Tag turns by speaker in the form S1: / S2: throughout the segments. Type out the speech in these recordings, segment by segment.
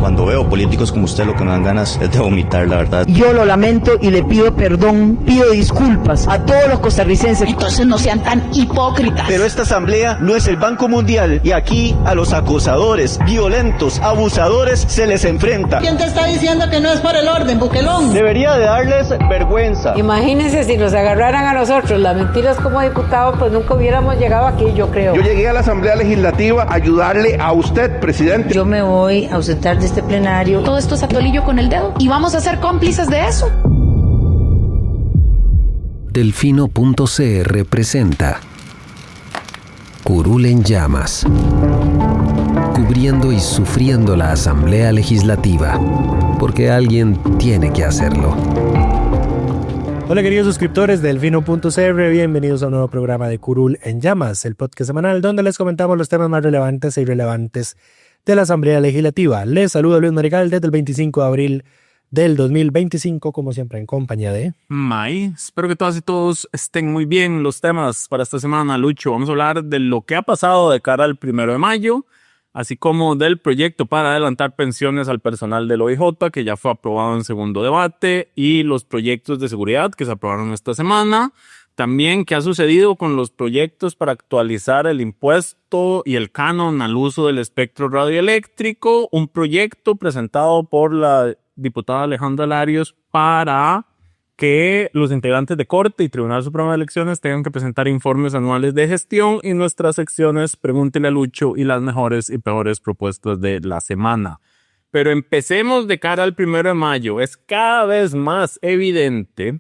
S1: Cuando veo políticos como usted, lo que me dan ganas es de vomitar, la verdad.
S2: Yo lo lamento y le pido perdón, pido disculpas a todos los costarricenses.
S3: Entonces no sean tan hipócritas.
S4: Pero esta asamblea no es el Banco Mundial y aquí a los acosadores, violentos, abusadores se les enfrenta.
S5: ¿Quién te está diciendo que no es por el orden, Buquelón?
S4: Debería de darles vergüenza.
S6: Imagínense si nos agarraran a nosotros las mentiras como diputados, pues nunca hubiéramos llegado aquí, yo creo.
S7: Yo llegué a la Asamblea Legislativa a ayudarle a usted, presidente.
S8: Yo me voy a ausentar de este plenario.
S3: Todo esto es atolillo con el dedo y vamos a ser cómplices de eso.
S9: Delfino.cr presenta Curul en llamas, cubriendo y sufriendo la Asamblea Legislativa, porque alguien tiene que hacerlo.
S10: Hola queridos suscriptores de Delfino.cr, bienvenidos a un nuevo programa de Curul en llamas, el podcast semanal donde les comentamos los temas más relevantes e irrelevantes de la Asamblea Legislativa. Les saluda Luis Marical desde el 25 de abril del 2025, como siempre en compañía de
S11: May. Espero que todas y todos estén muy bien. Los temas para esta semana, Lucho, vamos a hablar de lo que ha pasado de cara al 1 de mayo, así como del proyecto para adelantar pensiones al personal del OIJ, que ya fue aprobado en segundo debate, y los proyectos de seguridad que se aprobaron esta semana. También qué ha sucedido con los proyectos para actualizar el impuesto y el canon al uso del espectro radioeléctrico, un proyecto presentado por la diputada Alejandra Larios para que los integrantes de Corte y Tribunal Supremo de Elecciones tengan que presentar informes anuales de gestión, y nuestras secciones Pregúntele a Lucho y las mejores y peores propuestas de la semana. Pero empecemos de cara al 1 de mayo. Es cada vez más evidente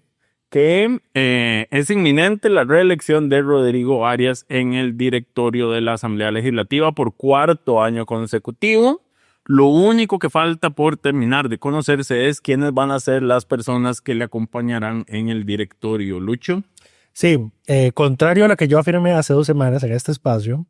S11: que es inminente la reelección de Rodrigo Arias en el directorio de la Asamblea Legislativa por cuarto año consecutivo. Lo único que falta por terminar de conocerse es quiénes van a ser las personas que le acompañarán en el directorio. Lucho.
S10: Sí, contrario a lo que yo afirmé hace 2 semanas en este espacio,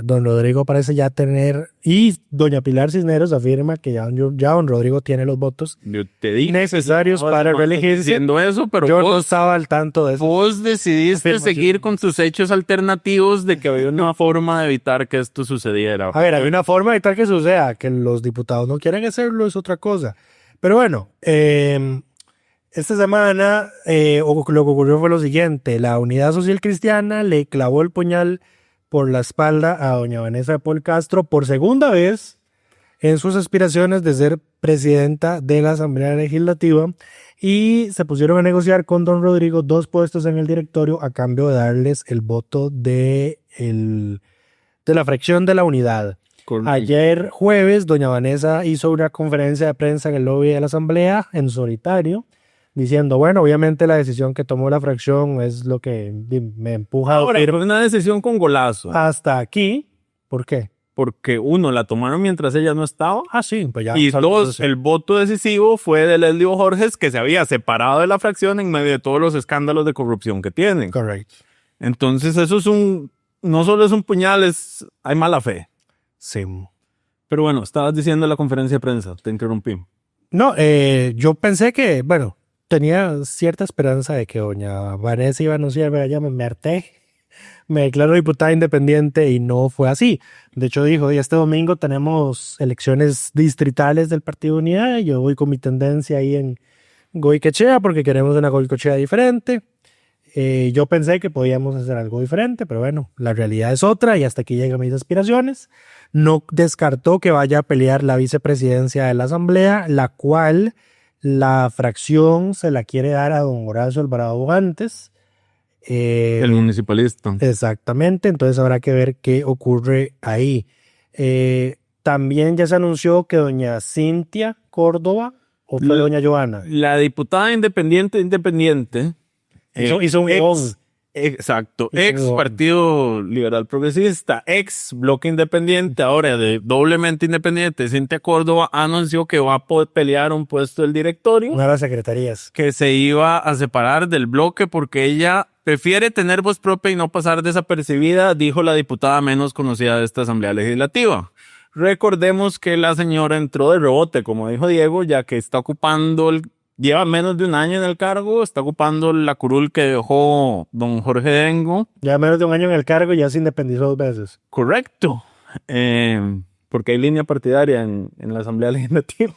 S10: don Rodrigo parece ya tener, y doña Pilar Cisneros afirma que ya don Rodrigo tiene los votos necesarios para reelegirse.
S11: Diciendo eso, pero
S10: yo no estaba al tanto de eso.
S11: Vos decidiste seguir con tus hechos alternativos de que había una forma de evitar que esto sucediera.
S10: A ver, había una forma de evitar que suceda, que los diputados no quieren hacerlo es otra cosa. Pero bueno, esta semana lo que ocurrió fue lo siguiente: la Unidad Social Cristiana le clavó el puñal por la espalda a doña Vanessa de Paul Castro por segunda vez en sus aspiraciones de ser presidenta de la Asamblea Legislativa, y se pusieron a negociar con don Rodrigo 2 puestos en el directorio a cambio de darles el voto de la fracción de la unidad. Correcto. Ayer jueves doña Vanessa hizo una conferencia de prensa en el lobby de la Asamblea en solitario, diciendo, bueno, obviamente la decisión que tomó la fracción es lo que me empuja
S11: a decir. Fue una decisión con golazo.
S10: Hasta aquí. ¿Por qué?
S11: Porque uno, la tomaron mientras ella no estaba.
S10: Ah, sí, pues ya.
S11: Y 2, el voto decisivo fue de Leslie Bojorges, que se había separado de la fracción en medio de todos los escándalos de corrupción que tienen.
S10: Correcto.
S11: Entonces eso es no solo es un puñal, hay mala fe.
S10: Sí.
S11: Pero bueno, estabas diciendo en la conferencia de prensa, te interrumpí.
S10: No, yo pensé que, bueno, tenía cierta esperanza de que doña Vanessa iba a anunciar, ya me harté, me declaro diputada independiente, y no fue así. De hecho dijo, este domingo tenemos elecciones distritales del Partido Unidad, y yo voy con mi tendencia ahí en Goicoechea porque queremos una Goicoechea diferente. Yo pensé que podíamos hacer algo diferente, pero bueno, la realidad es otra, y hasta aquí llegan mis aspiraciones. No descartó que vaya a pelear la vicepresidencia de la Asamblea, la cual la fracción se la quiere dar a don Horacio Alvarado Bogantes.
S11: El municipalista.
S10: Exactamente, entonces habrá que ver qué ocurre ahí. También ya se anunció que doña Cintia Córdoba, ¿o fue doña Joana?
S11: La diputada independiente.
S10: Hizo un guión.
S11: Exacto, ex Partido Liberal Progresista, ex Bloque Independiente, ahora de doblemente independiente, Cintia Córdoba anunció que va a poder pelear un puesto del directorio.
S10: Una de las secretarías.
S11: Que se iba a separar del bloque porque ella prefiere tener voz propia y no pasar desapercibida, dijo la diputada menos conocida de esta Asamblea Legislativa. Recordemos que la señora entró de rebote, como dijo Diego, ya que está ocupando lleva menos de un año en el cargo, está ocupando la curul que dejó don Jorge Dengo.
S10: Lleva menos de un año en el cargo y ya se independizó 2 veces.
S11: Correcto. porque hay línea partidaria en la Asamblea Legislativa.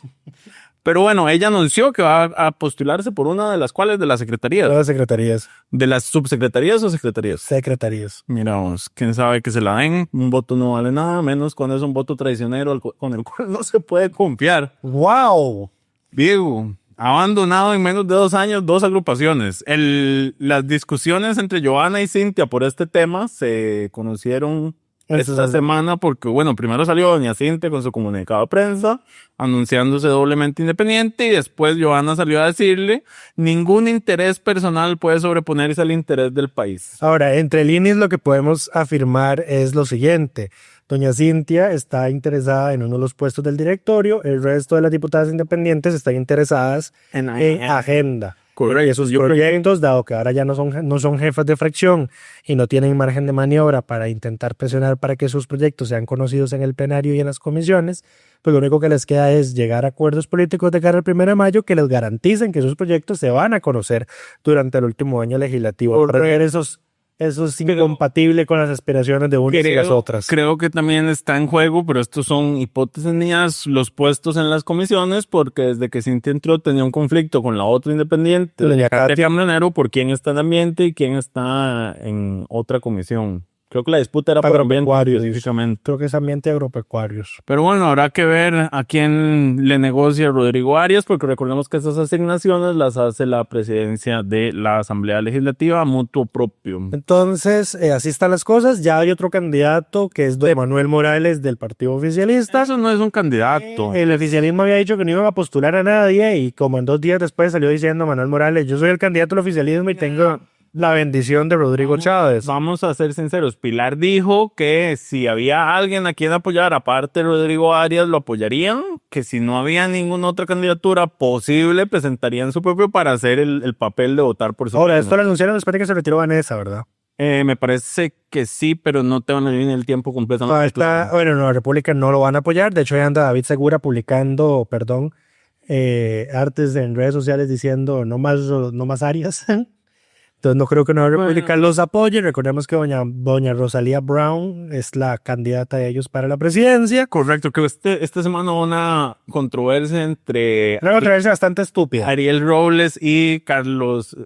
S11: Pero bueno, ella anunció que va a postularse por una de las cuales de las secretarías.
S10: Todas las secretarías.
S11: ¿De las subsecretarías o secretarías?
S10: Secretarías.
S11: Mira vos, quién sabe que se la den. Un voto no vale nada, menos cuando es un voto traicionero con el cual no se puede confiar.
S10: ¡Wow!
S11: Diego, ha abandonado en menos de 2 años 2 agrupaciones. Las discusiones entre Johanna y Cintia por este tema se conocieron esta semana porque, bueno, primero salió doña Cintia con su comunicado de prensa anunciándose doblemente independiente y después Johanna salió a decirle ningún interés personal puede sobreponerse al interés del país.
S10: Ahora, entre líneas lo que podemos afirmar es lo siguiente. Doña Cintia está interesada en uno de los puestos del directorio, el resto de las diputadas independientes están interesadas en agenda.
S11: Correcto.
S10: Y esos proyectos, dado que ahora ya no son jefas de fracción y no tienen margen de maniobra para intentar presionar para que sus proyectos sean conocidos en el plenario y en las comisiones, pues lo único que les queda es llegar a acuerdos políticos de cara al 1 de mayo que les garanticen que esos proyectos se van a conocer durante el último año legislativo. Para ver eso es incompatible con las aspiraciones de unas y las otras.
S11: Creo que también está en juego, pero estos son hipótesis mías, los puestos en las comisiones, porque desde que Cintia entró tenía un conflicto con la otra independiente, doña Katia Blanero, por quién está en ambiente y quién está en otra comisión. Creo que la disputa era por
S10: agropecuarios,
S11: específicamente.
S10: Creo que es ambiente agropecuarios.
S11: Pero bueno, habrá que ver a quién le negocia Rodrigo Arias, porque recordemos que esas asignaciones las hace la presidencia de la Asamblea Legislativa a mutuo propio.
S10: Entonces, así están las cosas. Ya hay otro candidato que es don Manuel Morales del Partido Oficialista.
S11: Eso no es un candidato.
S10: El oficialismo había dicho que no iban a postular a nadie y como en 2 días después salió diciendo Manuel Morales, yo soy el candidato del oficialismo y tengo la bendición de Rodrigo Chávez.
S11: Vamos a ser sinceros. Pilar dijo que si había alguien a quien apoyar, aparte de Rodrigo Arias, lo apoyarían. Que si no había ninguna otra candidatura posible, presentarían su propio para hacer el papel de votar por su.
S10: Ahora, esto lo anunciaron después de que se retiró Vanessa, ¿verdad?
S11: Me parece que sí, pero no tengo en el tiempo completo.
S10: Bueno, la República no lo van a apoyar. De hecho, ahí anda David Segura publicando, artes en redes sociales diciendo no más Arias. Entonces no creo que Nueva República los apoye. Recordemos que doña Rosalía Brown es la candidata de ellos para la presidencia.
S11: Correcto, que esta semana una controversia entre...
S10: Una controversia bastante estúpida.
S11: Ariel Robles y Carlos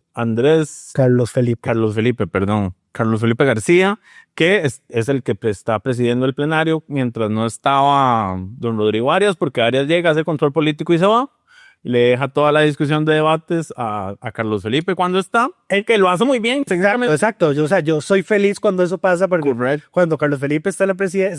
S11: Felipe García, que es el que está presidiendo el plenario mientras no estaba don Rodrigo Arias, porque Arias llega a hacer control político y se va. Le deja toda la discusión de debates a Carlos Felipe cuando está, el que lo hace muy bien.
S10: Exacto. Yo soy feliz cuando eso pasa, porque cuando Carlos Felipe está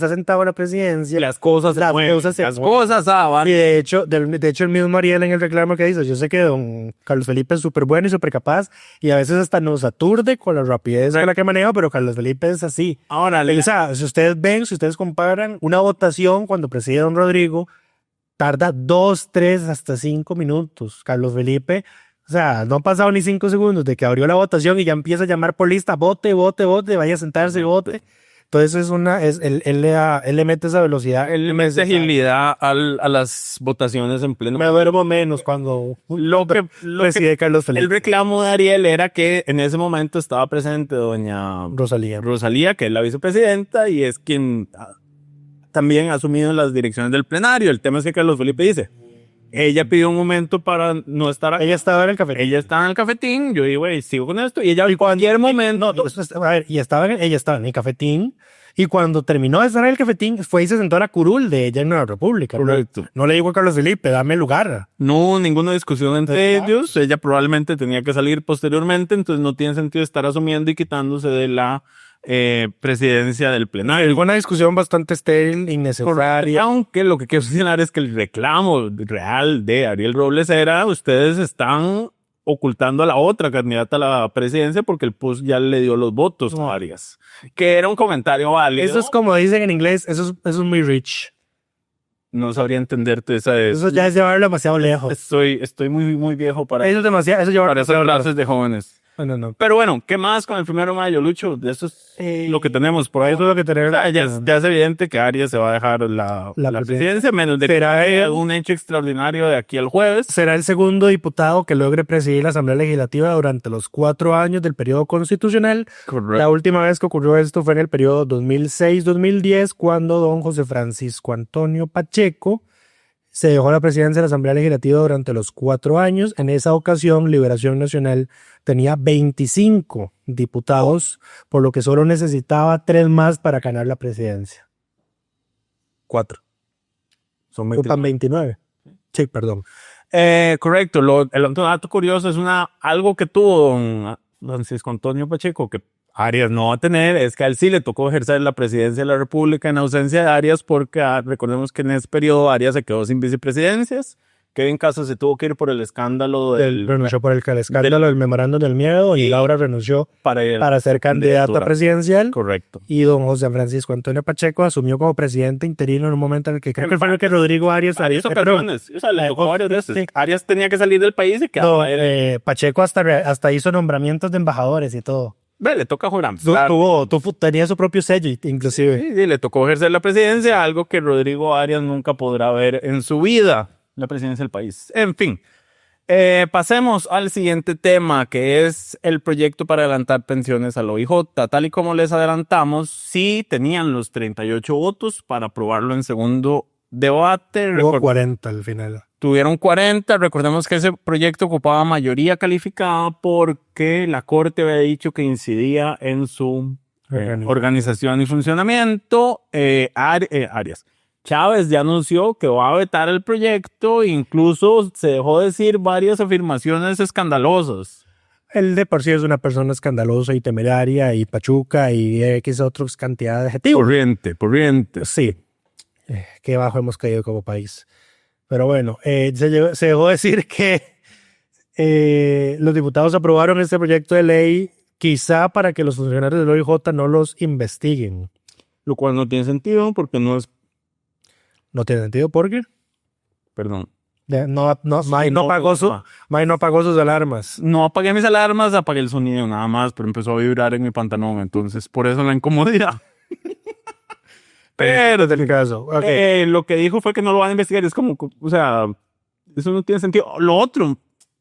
S10: sentado en la presidencia,
S11: las cosas van.
S10: Y de hecho el mismo Ariel en el reclamo que dice, yo sé que don Carlos Felipe es súper bueno y súper capaz, y a veces hasta nos aturde con la rapidez con la que maneja, pero Carlos Felipe es así.
S11: Ahora,
S10: si ustedes comparan una votación cuando preside don Rodrigo, tarda 2, 3, hasta 5 minutos. Carlos Felipe, no han pasado ni 5 segundos de que abrió la votación y ya empieza a llamar por lista, vote, vaya a sentarse y vote. Entonces él le mete esa velocidad.
S11: Él le mete agilidad a las votaciones en pleno.
S10: Me duermo menos cuando preside Carlos Felipe.
S11: El reclamo de Ariel era que en ese momento estaba presente doña Rosalía, que es la vicepresidenta y es quien también ha asumido las direcciones del plenario. El tema es que Carlos Felipe dice, ella pidió un momento para no estar...
S10: Ella estaba en el cafetín.
S11: Ella estaba en el cafetín, yo digo, sigo con esto, y ella en cualquier momento...
S10: ella estaba en el cafetín, y cuando terminó de estar en el cafetín, fue y se sentó a la curul de ella en Nueva República.
S11: Correcto.
S10: No le dijo a Carlos Felipe, dame lugar.
S11: No hubo ninguna discusión entre ellos, ella probablemente tenía que salir posteriormente, entonces no tiene sentido estar asumiendo y quitándose de la presidencia del plenario.
S10: Fue una discusión bastante estéril, innecesaria.
S11: Aunque lo que quiero señalar es que el reclamo real de Ariel Robles era, ustedes están ocultando a la otra candidata a la presidencia porque el PUS ya le dio los votos a Arias. Que era un comentario válido.
S10: Eso es como dicen en inglés, eso es muy rich.
S11: No sabría entenderte
S10: eso ya es llevarlo demasiado lejos.
S11: Estoy muy viejo para
S10: eso. Es demasiado, eso es llevarlo
S11: para esas clases de jóvenes.
S10: No.
S11: Pero bueno, ¿qué más con el 1 de mayo, Lucho? Eso es lo que tenemos por ahí.
S10: Eso es lo que tenemos.
S11: Ya es evidente que Arias se va a dejar la presidencia, menos de que haya algún hecho extraordinario de aquí al jueves.
S10: Será el segundo diputado que logre presidir la Asamblea Legislativa durante los 4 años del periodo constitucional.
S11: Correcto.
S10: La última vez que ocurrió esto fue en el periodo 2006-2010, cuando don José Francisco Antonio Pacheco se dejó la presidencia de la Asamblea Legislativa durante los 4 años. En esa ocasión, Liberación Nacional tenía 25 diputados, por lo que solo necesitaba 3 más para ganar la presidencia. 4.
S11: Son
S10: 29. Sí, perdón.
S11: Correcto. El otro dato curioso es algo que tuvo don Francisco Antonio Pacheco, que Arias no va a tener, es que a él sí le tocó ejercer la presidencia de la República en ausencia de Arias, porque recordemos que en ese periodo Arias se quedó sin vicepresidencias. Kevin Casas se tuvo que ir por el escándalo
S10: renunció por el escándalo del memorándum del miedo, y Laura renunció para ser candidata presidencial.
S11: Correcto.
S10: Y don José Francisco Antonio Pacheco asumió como presidente interino en un momento en el que creo que fue el que Rodrigo Arias.
S11: Arias ocasiones. O sea, le tocó varias veces. Sí. Arias tenía que salir del país y quedaba.
S10: Pacheco hasta hizo nombramientos de embajadores y todo.
S11: Le toca jurar.
S10: Tenía su propio sello, inclusive.
S11: Sí, le tocó ejercer la presidencia, algo que Rodrigo Arias nunca podrá ver en su vida, la presidencia del país. En fin, pasemos al siguiente tema, que es el proyecto para adelantar pensiones al OIJ. Tal y como les adelantamos, sí tenían los 38 votos para aprobarlo en segundo debate.
S10: Hubo 40 al final.
S11: Tuvieron 40. Recordemos que ese proyecto ocupaba mayoría calificada porque la Corte había dicho que incidía en su organización y funcionamiento. Arias Chávez ya anunció que va a vetar el proyecto, incluso se dejó decir varias afirmaciones escandalosas.
S10: Él de por sí es una persona escandalosa y temeraria y pachuca y X otras cantidad de adjetivos.
S11: Corriente.
S10: Sí. Qué bajo hemos caído como país. Pero bueno, se dejó decir que los diputados aprobaron este proyecto de ley quizá para que los funcionarios del OIJ no los investiguen.
S11: Lo cual no tiene sentido porque no es...
S10: ¿No tiene sentido por qué?
S11: Perdón.
S10: No apagó sus alarmas.
S11: No apagué mis alarmas, apagué el sonido nada más, pero empezó a vibrar en mi pantalón, entonces por eso la incomodidad. Pero
S10: en el caso, okay.
S11: Lo que dijo fue que no lo van a investigar. Es como, o sea, eso no tiene sentido. Lo otro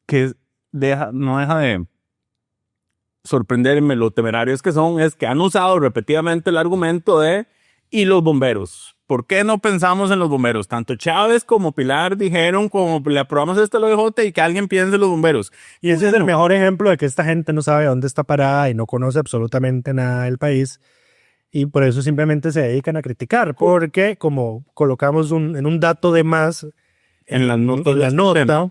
S11: que no deja de sorprenderme, lo temerarios que son, es que han usado repetidamente el argumento de ¿y los bomberos? ¿Por qué no pensamos en los bomberos? Tanto Chávez como Pilar dijeron como le aprobamos esto al OIJ y que alguien piense en los bomberos.
S10: Y ese es el mejor ejemplo de que esta gente no sabe dónde está parada y no conoce absolutamente nada del país. Y por eso simplemente se dedican a criticar, porque como colocamos en un dato de más
S11: en la nota,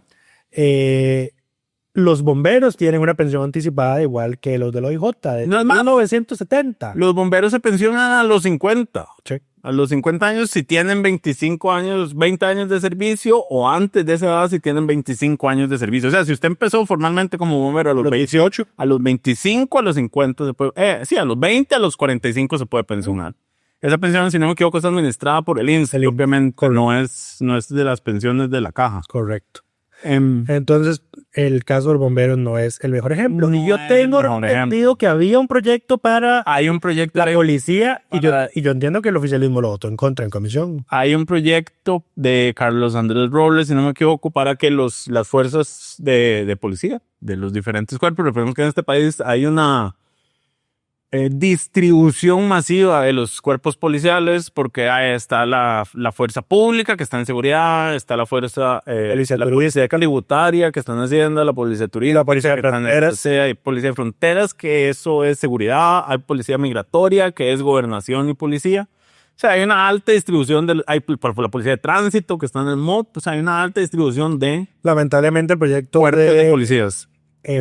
S10: los bomberos tienen una pensión anticipada igual que los del OIJ, de 1970.
S11: Los bomberos se pensionan a los 50.
S10: Sí.
S11: A los 50 años si tienen 25 años, 20 años de servicio, o antes de esa edad si tienen 25 años de servicio. O sea, si usted empezó formalmente como bombero a los 18, a los 25, a los 50 se puede, sí, a los 20, a los 45 se puede pensionar. Esa pensión, si no me equivoco, es administrada por el INSS, obviamente no es de las pensiones de la caja.
S10: Correcto. Entonces, el caso del bombero no es el mejor ejemplo. Y yo tengo entendido que había un proyecto para la policía y yo entiendo que el oficialismo lo votó en contra en comisión.
S11: Hay un proyecto de Carlos Andrés Robles, si no me equivoco, para que las fuerzas de policía de los diferentes cuerpos, recordemos que en este país hay una distribución masiva de los cuerpos policiales, porque ahí está la fuerza pública que está en seguridad, está la fuerza la policía tributaria que están haciendo, la policía turística,
S10: la policía de fronteras,
S11: hay policía de fronteras, que eso es seguridad, hay policía migratoria, que es gobernación y policía. O sea, hay una alta distribución hay la policía de tránsito que está en el MOT. O sea, hay una alta distribución de...
S10: Lamentablemente el proyecto
S11: de policías.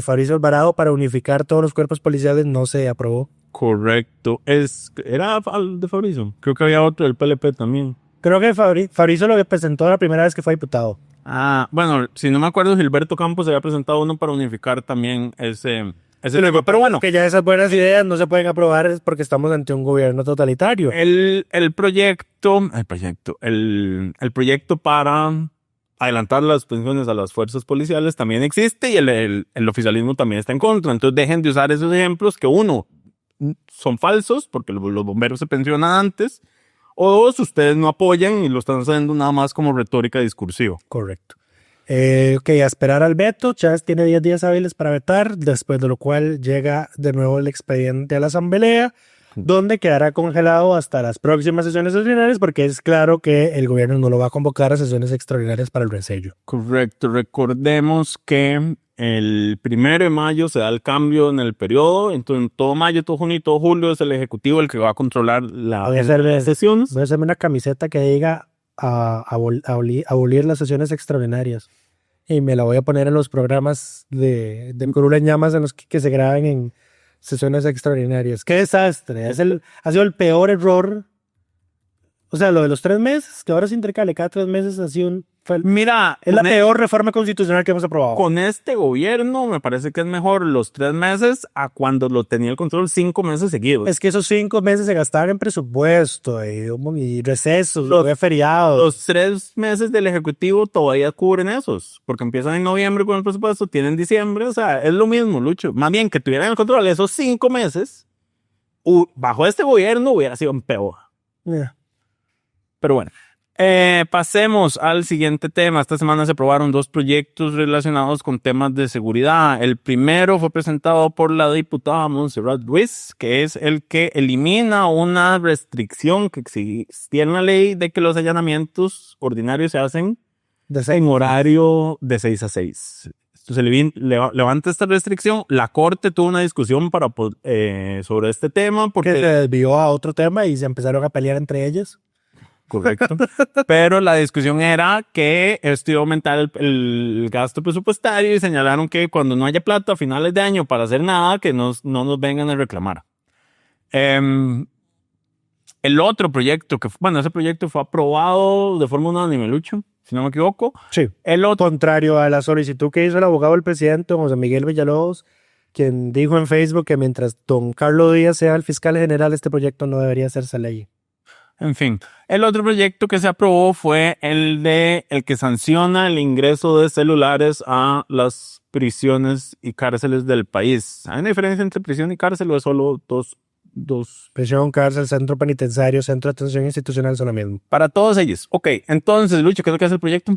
S10: Fabricio Alvarado para unificar todos los cuerpos policiales no se aprobó.
S11: Correcto. ¿Era de Fabricio? Creo que había otro del PLP también.
S10: Creo que Fabricio lo presentó la primera vez que fue diputado.
S11: Ah, bueno, si no me acuerdo, Gilberto Campos había presentado uno para unificar también ese pero bueno.
S10: Que ya esas buenas ideas no se pueden aprobar es porque estamos ante un gobierno totalitario.
S11: El proyecto para adelantar las pensiones a las fuerzas policiales también existe y el oficialismo también está en contra. Entonces dejen de usar esos ejemplos que uno, son falsos porque los bomberos se pensionan antes, o dos, ustedes no apoyan y lo están haciendo nada más como retórica discursiva.
S10: Correcto. Ok, a esperar al veto. Chávez tiene 10 días hábiles para vetar, después de lo cual llega de nuevo el expediente a la Asamblea, donde quedará congelado hasta las próximas sesiones ordinarias, porque es claro que el gobierno no lo va a convocar a sesiones extraordinarias para el resello.
S11: Correcto. Recordemos que el 1 de mayo se da el cambio en el periodo, entonces todo mayo, todo junio y todo julio es el Ejecutivo el que va a controlar las sesiones.
S10: Voy a hacerme una camiseta que diga abolir las sesiones extraordinarias. Y me la voy a poner en los programas de Curula en Llamas en los que se graben en sesiones extraordinarias. ¡Qué desastre! Ha sido el peor error. O sea, lo de los 3 meses, que ahora se intercale cada 3 meses, ha sido
S11: Mira,
S10: es la peor reforma constitucional que hemos aprobado.
S11: Con este gobierno me parece que es mejor los 3 meses a cuando lo tenía el control 5 meses seguidos.
S10: Es que esos 5 meses se gastaban en presupuesto y recesos, feriados.
S11: Los 3 meses del Ejecutivo todavía cubren esos, porque empiezan en noviembre con el presupuesto, tienen diciembre, o sea, es lo mismo, Lucho. Más bien que tuvieran el control esos 5 meses, bajo este gobierno hubiera sido peor.
S10: Yeah.
S11: Pero bueno. Pasemos al siguiente tema. Esta semana se aprobaron 2 proyectos relacionados con temas de seguridad. El primero fue presentado por la diputada Montserrat Ruiz, que es el que elimina una restricción que existía en la ley de que los allanamientos ordinarios se hacen en horario de 6 a 6. Entonces levanta esta restricción. La Corte tuvo una discusión sobre este tema porque
S10: que se desvió a otro tema y se empezaron a pelear entre ellas.
S11: Correcto. Pero la discusión era que esto iba a aumentar el gasto presupuestario y señalaron que cuando no haya plata a finales de año para hacer nada, que no nos vengan a reclamar. El otro proyecto, ese proyecto fue aprobado de forma unánime, Lucho, si no me equivoco.
S10: Sí. Contrario a la solicitud que hizo el abogado del presidente, José Miguel Villalobos, quien dijo en Facebook que mientras don Carlos Díaz sea el fiscal general, este proyecto no debería hacerse ley.
S11: En fin, el otro proyecto que se aprobó fue el que sanciona el ingreso de celulares a las prisiones y cárceles del país. ¿Hay una diferencia entre prisión y cárcel o es solo dos?
S10: Prisión, cárcel, centro penitenciario, centro de atención institucional son lo mismo.
S11: Para todos ellos. Ok, entonces, Lucho, ¿qué es lo que hace el proyecto?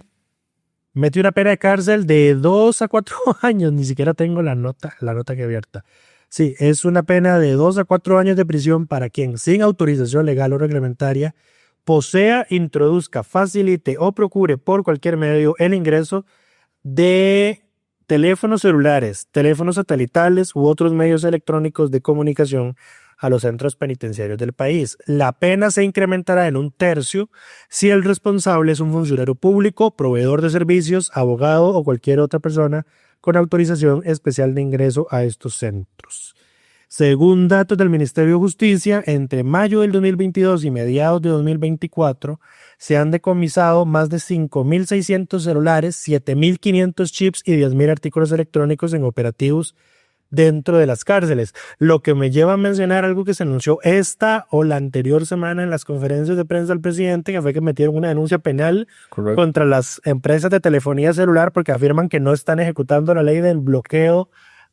S10: Mete una pena de cárcel de 2 a 4 años. Ni siquiera tengo la nota que abierta. Sí, es una pena de 2 a 4 años de prisión para quien, sin autorización legal o reglamentaria, posea, introduzca, facilite o procure por cualquier medio el ingreso de teléfonos celulares, teléfonos satelitales u otros medios electrónicos de comunicación a los centros penitenciarios del país. La pena se incrementará en 1/3 si el responsable es un funcionario público, proveedor de servicios, abogado o cualquier otra persona con autorización especial de ingreso a estos centros. Según datos del Ministerio de Justicia, entre mayo del 2022 y mediados de 2024 se han decomisado más de 5.600 celulares, 7.500 chips y 10.000 artículos electrónicos en operativos dentro de las cárceles, lo que me lleva a mencionar algo que se anunció esta o la anterior semana en las conferencias de prensa del presidente, que fue que metieron una denuncia penal contra las empresas de telefonía celular porque afirman que no están ejecutando la ley del bloqueo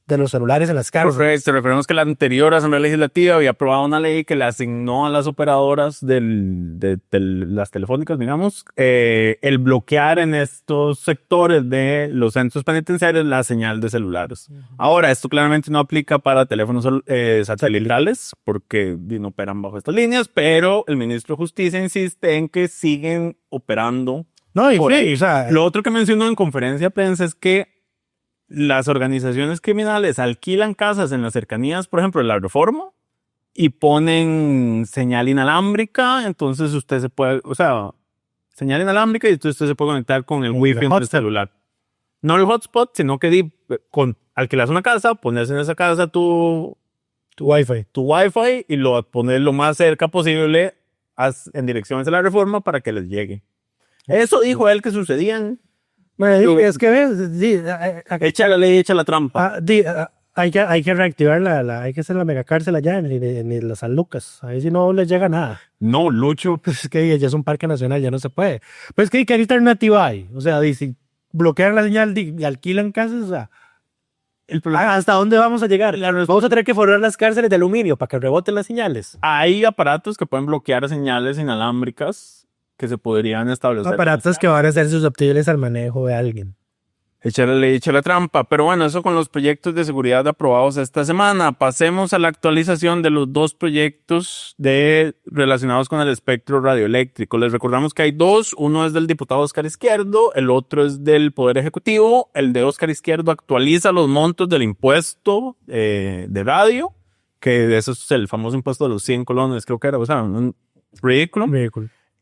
S10: de los celulares en las cárceles.
S11: Correcto, recordemos que la anterior Asamblea Legislativa había aprobado una ley que le asignó a las operadoras de las telefónicas, digamos, el bloquear en estos sectores de los centros penitenciarios la señal de celulares. Ahora, esto claramente no aplica para teléfonos satelitales porque no operan bajo estas líneas, pero el ministro de Justicia insiste en que siguen operando.
S10: No, y sí, o sea,
S11: lo otro que mencionó en conferencia de prensa es que las organizaciones criminales alquilan casas en las cercanías, por ejemplo, de la Reforma, y ponen señal inalámbrica, entonces usted se puede, señal inalámbrica y entonces usted se puede conectar con el wifi en el celular. No el hotspot, sino que alquilas una casa, pones en esa casa tu wifi y lo pones lo más cerca posible en dirección hacia la Reforma para que les llegue. Eso dijo él que sucedían.
S10: Es que ves,
S11: echa la ley, echa la trampa.
S10: Hay que reactivar hay que hacer la megacárcel allá en las San Lucas. Ahí si no les llega nada.
S11: No, Lucho.
S10: Pues es que ya es un parque nacional, ya no se puede. Pues ¿qué alternativa hay? O sea, si bloquean la señal y alquilan casas, o sea, ¿hasta dónde vamos a llegar? Vamos a tener que forrar las cárceles de aluminio para que reboten las señales.
S11: Hay aparatos que pueden bloquear señales inalámbricas que se podrían establecer.
S10: Aparatos que van a ser susceptibles al manejo de alguien.
S11: Échale la trampa. Pero bueno, eso con los proyectos de seguridad aprobados esta semana. Pasemos a la actualización de los dos proyectos relacionados con el espectro radioeléctrico. Les recordamos que hay dos. Uno es del diputado Oscar Izquierdo, el otro es del Poder Ejecutivo. El de Oscar Izquierdo actualiza los montos del impuesto de radio, que eso es el famoso impuesto de los 100 colones, creo que era, o sea, un ridículo.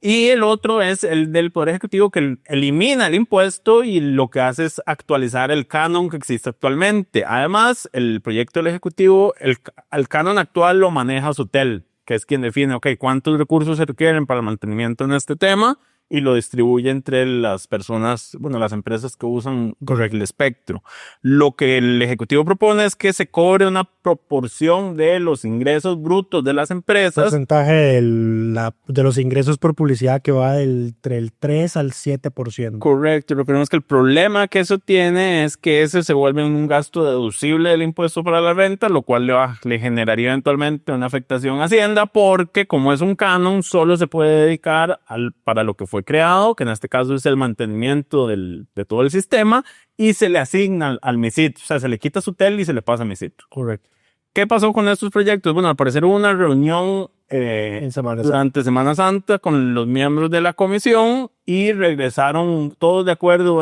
S11: Y el otro es el del Poder Ejecutivo, que elimina el impuesto y lo que hace es actualizar el canon que existe actualmente. Además, el proyecto del Ejecutivo, el canon actual lo maneja Sutel, que es quien define, cuántos recursos se requieren para el mantenimiento en este tema, y lo distribuye entre las personas, las empresas que usan el espectro. Lo que el Ejecutivo propone es que se cobre una proporción de los ingresos brutos de las empresas.
S10: Porcentaje de los ingresos por publicidad que va entre el 3 al 7%.
S11: Correcto. Lo que vemos es que el problema que eso tiene es que ese se vuelve un gasto deducible del impuesto para la renta, lo cual le generaría eventualmente una afectación a Hacienda, porque como es un canon, solo se puede dedicar para lo que fue creado, que en este caso es el mantenimiento de todo el sistema, y se le asigna al MISIT, o sea, se le quita su tel y se le pasa a MISIT.
S10: Correcto.
S11: ¿Qué pasó con estos proyectos? Bueno, al parecer hubo una reunión durante Semana Santa con los miembros de la comisión y regresaron todos de acuerdo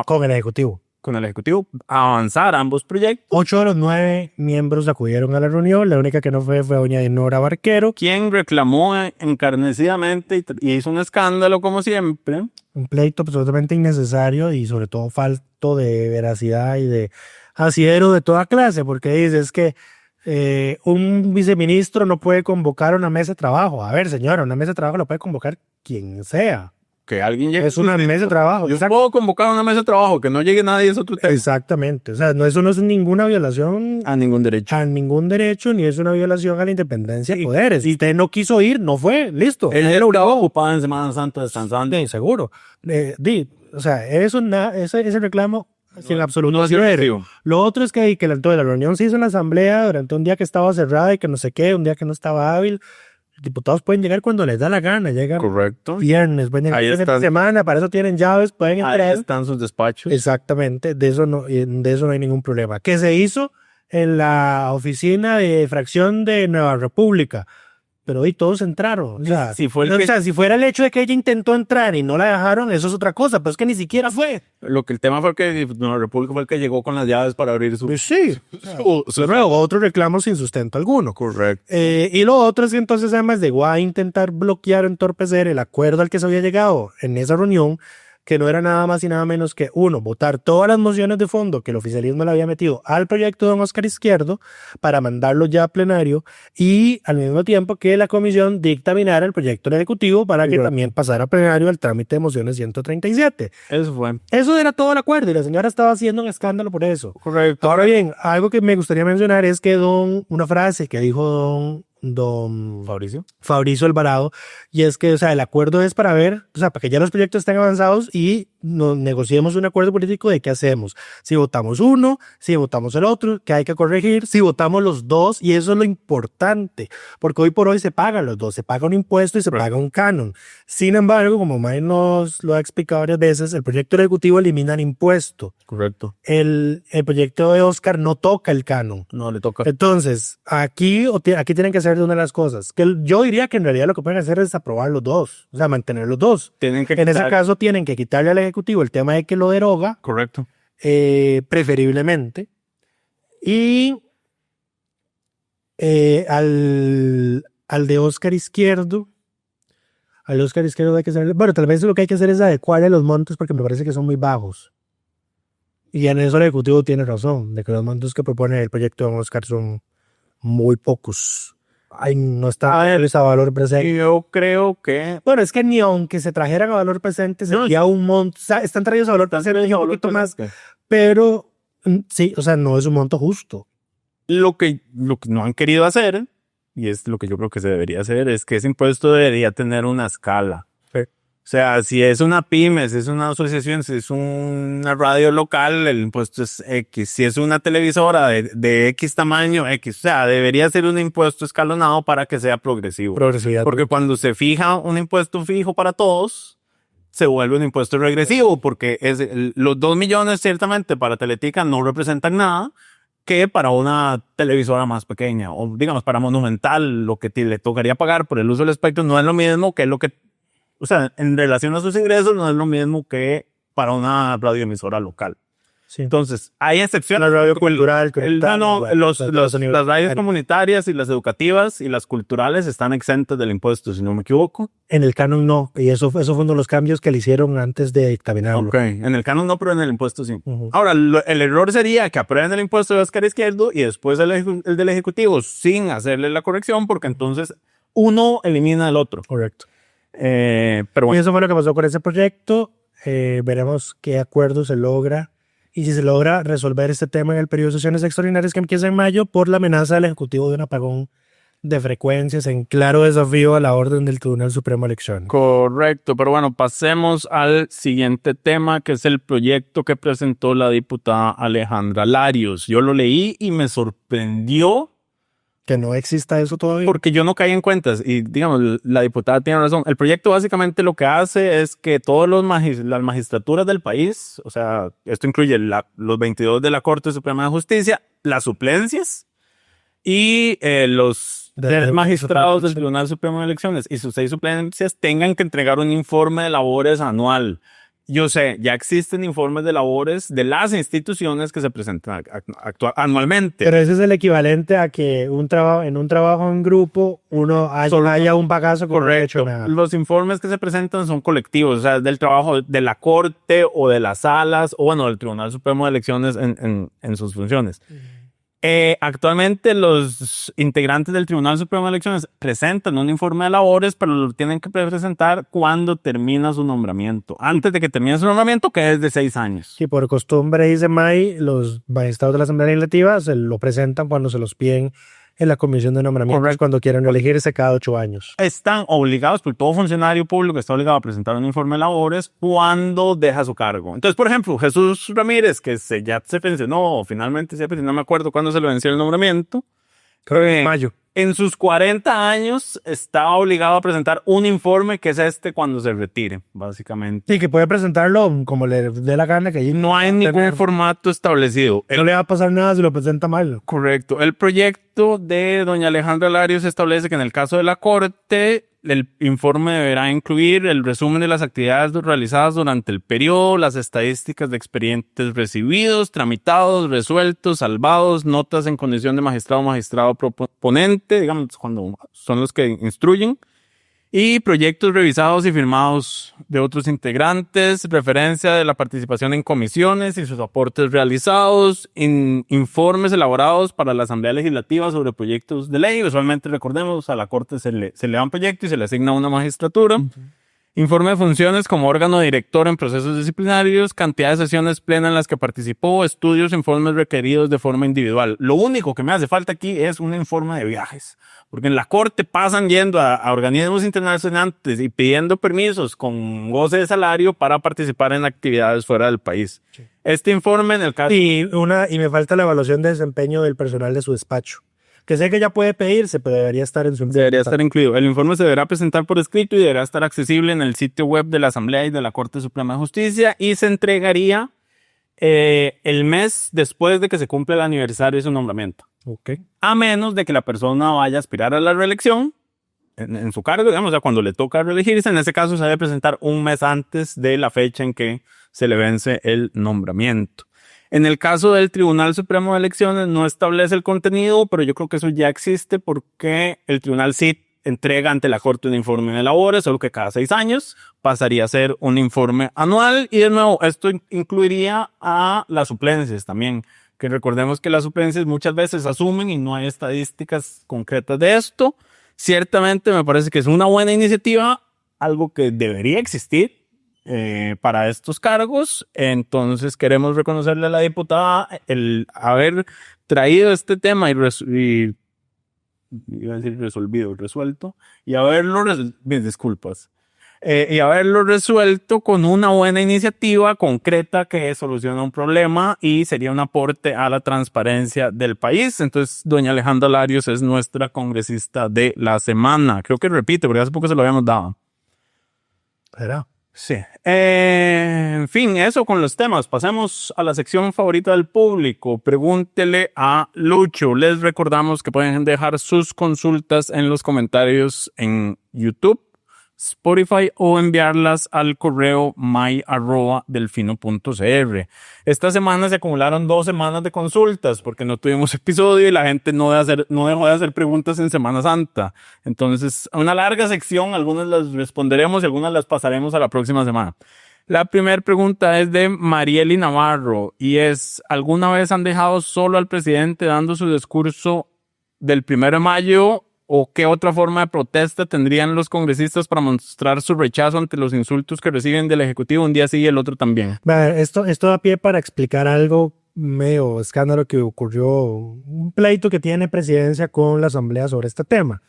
S10: con el Ejecutivo.
S11: Con el Ejecutivo, avanzar ambos proyectos.
S10: 8 de los 9 miembros acudieron a la reunión. La única que no fue doña Dinora Barquero,
S11: quien reclamó encarnecidamente y hizo un escándalo como siempre.
S10: Un pleito absolutamente innecesario y sobre todo falto de veracidad y de asidero de toda clase, porque dice es que un viceministro no puede convocar una mesa de trabajo. A ver, señora, una mesa de trabajo la puede convocar quien sea.
S11: Que alguien llegue.
S10: Es una mesa de trabajo.
S11: Yo puedo convocar una mesa de trabajo, que no llegue nadie es otro tema.
S10: Exactamente. O sea, eso no es ninguna violación
S11: a ningún derecho.
S10: A ningún derecho, ni es una violación a la independencia de poderes. Si usted no quiso ir, no fue, listo.
S11: Él estaba ocupado en Semana Santa descansando.
S10: Seguro. O sea, ese reclamo en absoluto
S11: no es serio.
S10: Lo otro es que la reunión se hizo en la asamblea durante un día que estaba cerrada y que no sé qué, un día que no estaba hábil. Los diputados pueden llegar cuando les da la gana, llegan viernes, pueden llegar fin de semana, para eso tienen llaves, pueden entrar.
S11: Ahí están sus despachos.
S10: Exactamente, de eso no hay ningún problema. ¿Qué se hizo en la oficina de fracción de Nueva República? Pero hoy todos entraron. O sea, si fuera el hecho de que ella intentó entrar y no la dejaron, eso es otra cosa, pero es que ni siquiera fue.
S11: Lo que el tema fue que Nueva República fue el que llegó con las llaves para abrir su...
S10: Sí. Luego, otro reclamo sin sustento alguno.
S11: Correcto.
S10: Y lo otro es que entonces además llegó a intentar bloquear o entorpecer el acuerdo al que se había llegado en esa reunión, que no era nada más y nada menos que, uno, votar todas las mociones de fondo que el oficialismo le había metido al proyecto de don Oscar Izquierdo para mandarlo ya a plenario, y al mismo tiempo que la comisión dictaminara el proyecto del Ejecutivo para que también pasara a plenario al trámite de mociones 137. Eso era todo el acuerdo y la señora estaba haciendo un escándalo por eso.
S11: Correcto.
S10: Ahora bien, algo que me gustaría mencionar es que una frase que dijo don Fabricio Alvarado, y es que, o sea, el acuerdo es para ver, o sea, para que ya los proyectos estén avanzados y nos negociemos un acuerdo político de qué hacemos. Si votamos uno, si votamos el otro, que hay que corregir, si votamos los dos, y eso es lo importante, porque hoy por hoy se pagan los dos, se paga un impuesto y se paga un canon. Sin embargo, como May nos lo ha explicado varias veces, el proyecto del Ejecutivo elimina el impuesto.
S11: Correcto.
S10: El proyecto de Oscar no toca el canon.
S11: No le toca.
S10: Entonces, aquí tienen que hacer de una de las cosas, que yo diría que en realidad lo que pueden hacer es aprobar los dos, o sea, mantener los dos. En ese caso tienen que quitarle al Ejecutivo el tema de que lo deroga.
S11: Correcto.
S10: Preferiblemente. Y al de Oscar Izquierdo, hay que hacer, bueno, tal vez lo que hay que hacer es adecuarle los montos porque me parece que son muy bajos. Y en eso el Ejecutivo tiene razón, de que los montos que propone el proyecto de Oscar son muy pocos. No está a valor presente.
S11: Yo creo que...
S10: Bueno, es que ni aunque se trajeran a valor presente, sería un monto... Están traídos a valor presente un poquito más. Pero sí, o sea, no es un monto justo.
S11: Lo que no han querido hacer, y es lo que yo creo que se debería hacer, es que ese impuesto debería tener una escala.
S10: Sí.
S11: O sea, si es una pyme, si es una asociación, si es una radio local, el impuesto es X. Si es una televisora de X tamaño, X. O sea, debería ser un impuesto escalonado para que sea progresivo.
S10: Progresividad.
S11: Porque cuando se fija un impuesto fijo para todos, se vuelve un impuesto regresivo, porque los 2 millones ciertamente para Teletica no representan nada que para una televisora más pequeña. O digamos, para Monumental, lo que le tocaría pagar por el uso del espectro no es lo mismo que lo que... O sea, en relación a sus ingresos no es lo mismo que para una radioemisora local.
S10: Sí.
S11: Entonces, hay excepciones.
S10: Una radio cultural.
S11: Las radios comunitarias y las educativas y las culturales están exentas del impuesto, si no me equivoco.
S10: En el canon no, y eso fue uno de los cambios que le hicieron antes de dictaminarlo.
S11: Ok, en el canon no, pero en el impuesto sí. Ahora, el error sería que aprueben el impuesto de Oscar Izquierdo y después el del Ejecutivo sin hacerle la corrección, porque entonces uno elimina el otro.
S10: Correcto.
S11: Pero bueno.
S10: Y eso fue lo que pasó con ese proyecto. Veremos qué acuerdo se logra y si se logra resolver este tema en el periodo de sesiones extraordinarias que empieza en mayo por la amenaza del Ejecutivo de un apagón de frecuencias en claro desafío a la orden del Tribunal Supremo de Elecciones.
S11: Correcto, pero bueno, pasemos al siguiente tema, que es el proyecto que presentó la diputada Alejandra Larios. Yo lo leí y me sorprendió.
S10: Que no exista eso todavía.
S11: Porque yo no caí en cuentas y, digamos, la diputada tiene razón. El proyecto básicamente lo que hace es que todas las magistraturas del país, o sea, esto incluye los 22 de la Corte Suprema de Justicia, las suplencias y los magistrados del Tribunal Supremo de Elecciones y sus 6 suplencias tengan que entregar un informe de labores anual. Yo sé, ya existen informes de labores de las instituciones que se presentan anualmente.
S10: Pero ese es el equivalente a que en un trabajo en grupo uno haya un bagazo con
S11: correcto. Los informes que se presentan son colectivos, o sea, del trabajo de la Corte o de las salas o bueno, del Tribunal Supremo de Elecciones en sus funciones. Actualmente los integrantes del Tribunal Supremo de Elecciones presentan un informe de labores, pero lo tienen que presentar cuando termina su nombramiento. Antes de que termine su nombramiento, que es de 6 años.
S10: Sí, por costumbre, dice May, los magistrados de la Asamblea Legislativa se lo presentan cuando se los piden en la comisión de nombramientos. Correcto. Cuando quieren elegirse cada 8 años.
S11: Están obligados, porque todo funcionario público está obligado a presentar un informe de labores cuando deja su cargo. Entonces, por ejemplo, Jesús Ramírez, que ya se pensionó, finalmente se pensionó, no me acuerdo cuándo se le venció el nombramiento.
S10: Creo que en mayo.
S11: En sus 40 años está obligado a presentar un informe que es cuando se retire, básicamente.
S10: Sí, que puede presentarlo como le dé la gana. Que
S11: no hay ningún formato establecido.
S10: No le va a pasar nada si lo presenta mal.
S11: Correcto. El proyecto de doña Alejandra Larios establece que en el caso de la Corte, el informe deberá incluir el resumen de las actividades realizadas durante el periodo, las estadísticas de expedientes recibidos, tramitados, resueltos, salvados, notas en condición de magistrado proponente, digamos, cuando son los que instruyen, y proyectos revisados y firmados de otros integrantes, referencia de la participación en comisiones y sus aportes realizados, informes elaborados para la Asamblea Legislativa sobre proyectos de ley. Usualmente, recordemos, a la Corte se le da un proyecto y se le asigna una magistratura. Informe de funciones como órgano director en procesos disciplinarios, cantidad de sesiones plenas en las que participó, estudios, informes requeridos de forma individual. Lo único que me hace falta aquí es un informe de viajes, porque en la Corte pasan yendo a organismos internacionales y pidiendo permisos con goce de salario para participar en actividades fuera del país. Sí. Este informe en el caso...
S10: Y me falta la evaluación de desempeño del personal de su despacho. Que sé que ya puede pedirse, pero debería estar en su informe.
S11: Debería estar incluido. El informe se deberá presentar por escrito y deberá estar accesible en el sitio web de la Asamblea y de la Corte Suprema de Justicia y se entregaría el mes después de que se cumpla el aniversario de su nombramiento.
S10: Okay.
S11: A menos de que la persona vaya a aspirar a la reelección en su cargo, digamos, o sea, cuando le toca reelegirse, en ese caso se debe presentar un mes antes de la fecha en que se le vence el nombramiento. En el caso del Tribunal Supremo de Elecciones no establece el contenido, pero yo creo que eso ya existe porque el tribunal sí entrega ante la Corte un informe de labores, solo que cada 6 años pasaría a ser un informe anual. Y de nuevo, esto incluiría a las suplencias también, que recordemos que las suplencias muchas veces asumen y no hay estadísticas concretas de esto. Ciertamente me parece que es una buena iniciativa, algo que debería existir. para estos cargos. Entonces queremos reconocerle a la diputada el haber traído este tema resuelto, y haberlo, mis disculpas, y haberlo resuelto con una buena iniciativa concreta que soluciona un problema y sería un aporte a la transparencia del país. Entonces, doña Alejandra Larios es nuestra congresista de la semana. Creo que repite, porque hace poco se lo habíamos dado.
S10: ¿Era?
S11: Sí. En fin, eso con los temas. Pasemos a la sección favorita del público. Pregúntele a Lucho. Les recordamos que pueden dejar sus consultas en los comentarios en YouTube, Spotify o enviarlas al correo my@delfino.cr. Esta semana se acumularon 2 semanas de consultas porque no tuvimos episodio y la gente no dejó de hacer preguntas en Semana Santa. Entonces, una larga sección, algunas las responderemos y algunas las pasaremos a la próxima semana. La primera pregunta es de Marieli Navarro y es: ¿alguna vez han dejado solo al presidente dando su discurso del 1 de mayo? ¿O qué otra forma de protesta tendrían los congresistas para mostrar su rechazo ante los insultos que reciben del Ejecutivo un día sí y el otro también?
S10: Esto da pie para explicar algo medio escándalo que ocurrió, un pleito que tiene Presidencia con la Asamblea sobre este tema.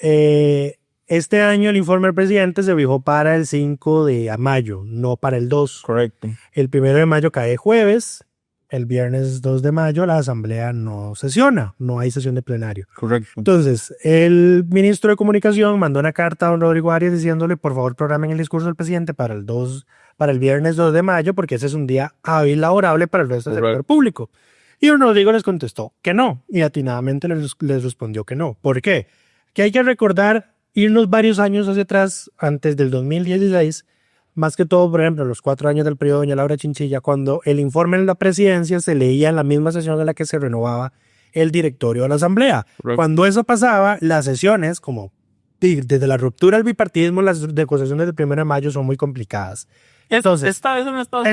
S10: Este año el informe del presidente se fijó para el 5 de mayo, no para el 2.
S11: Correcto.
S10: El 1 de mayo cae jueves. El viernes 2 de mayo la Asamblea no sesiona, no hay sesión de plenario.
S11: Correcto.
S10: Entonces, el ministro de Comunicación mandó una carta a don Rodrigo Arias diciéndole, por favor, programen el discurso del presidente para el viernes 2 de mayo, porque ese es un día hábil laborable para el resto del sector público. Y don Rodrigo les contestó que no, y atinadamente les respondió que no. ¿Por qué? Que hay que recordar, irnos varios años hacia atrás, antes del 2016, más que todo, por ejemplo, los 4 años del periodo de doña Laura Chinchilla, cuando el informe de la presidencia se leía en la misma sesión en la que se renovaba el directorio de la Asamblea. Correcto. Cuando eso pasaba, las sesiones, como desde la ruptura del bipartidismo, las negociaciones del 1 de mayo son muy complicadas. Entonces,
S11: esta vez no estaba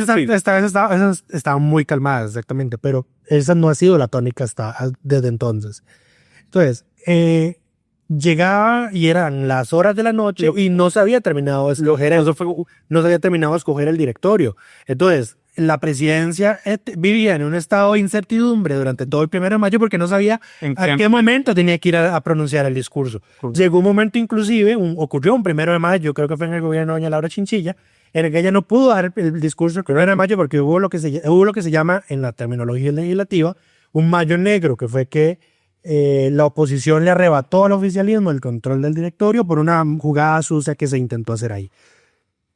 S10: esas estaban muy calmadas, exactamente, pero esa no ha sido la tónica desde entonces. Entonces, llegaba y eran las horas de la noche y no se había terminado de escoger el directorio. Entonces, la presidencia vivía en un estado de incertidumbre durante todo el 1 de mayo porque no sabía a qué momento tenía que ir a pronunciar el discurso. Llegó un momento inclusive, ocurrió un 1 de mayo, creo que fue en el gobierno de doña Laura Chinchilla, en el que ella no pudo dar el discurso el 1 de mayo porque hubo lo que se llama en la terminología legislativa un mayo negro, que fue que la oposición le arrebató al oficialismo el control del directorio por una jugada sucia que se intentó hacer ahí.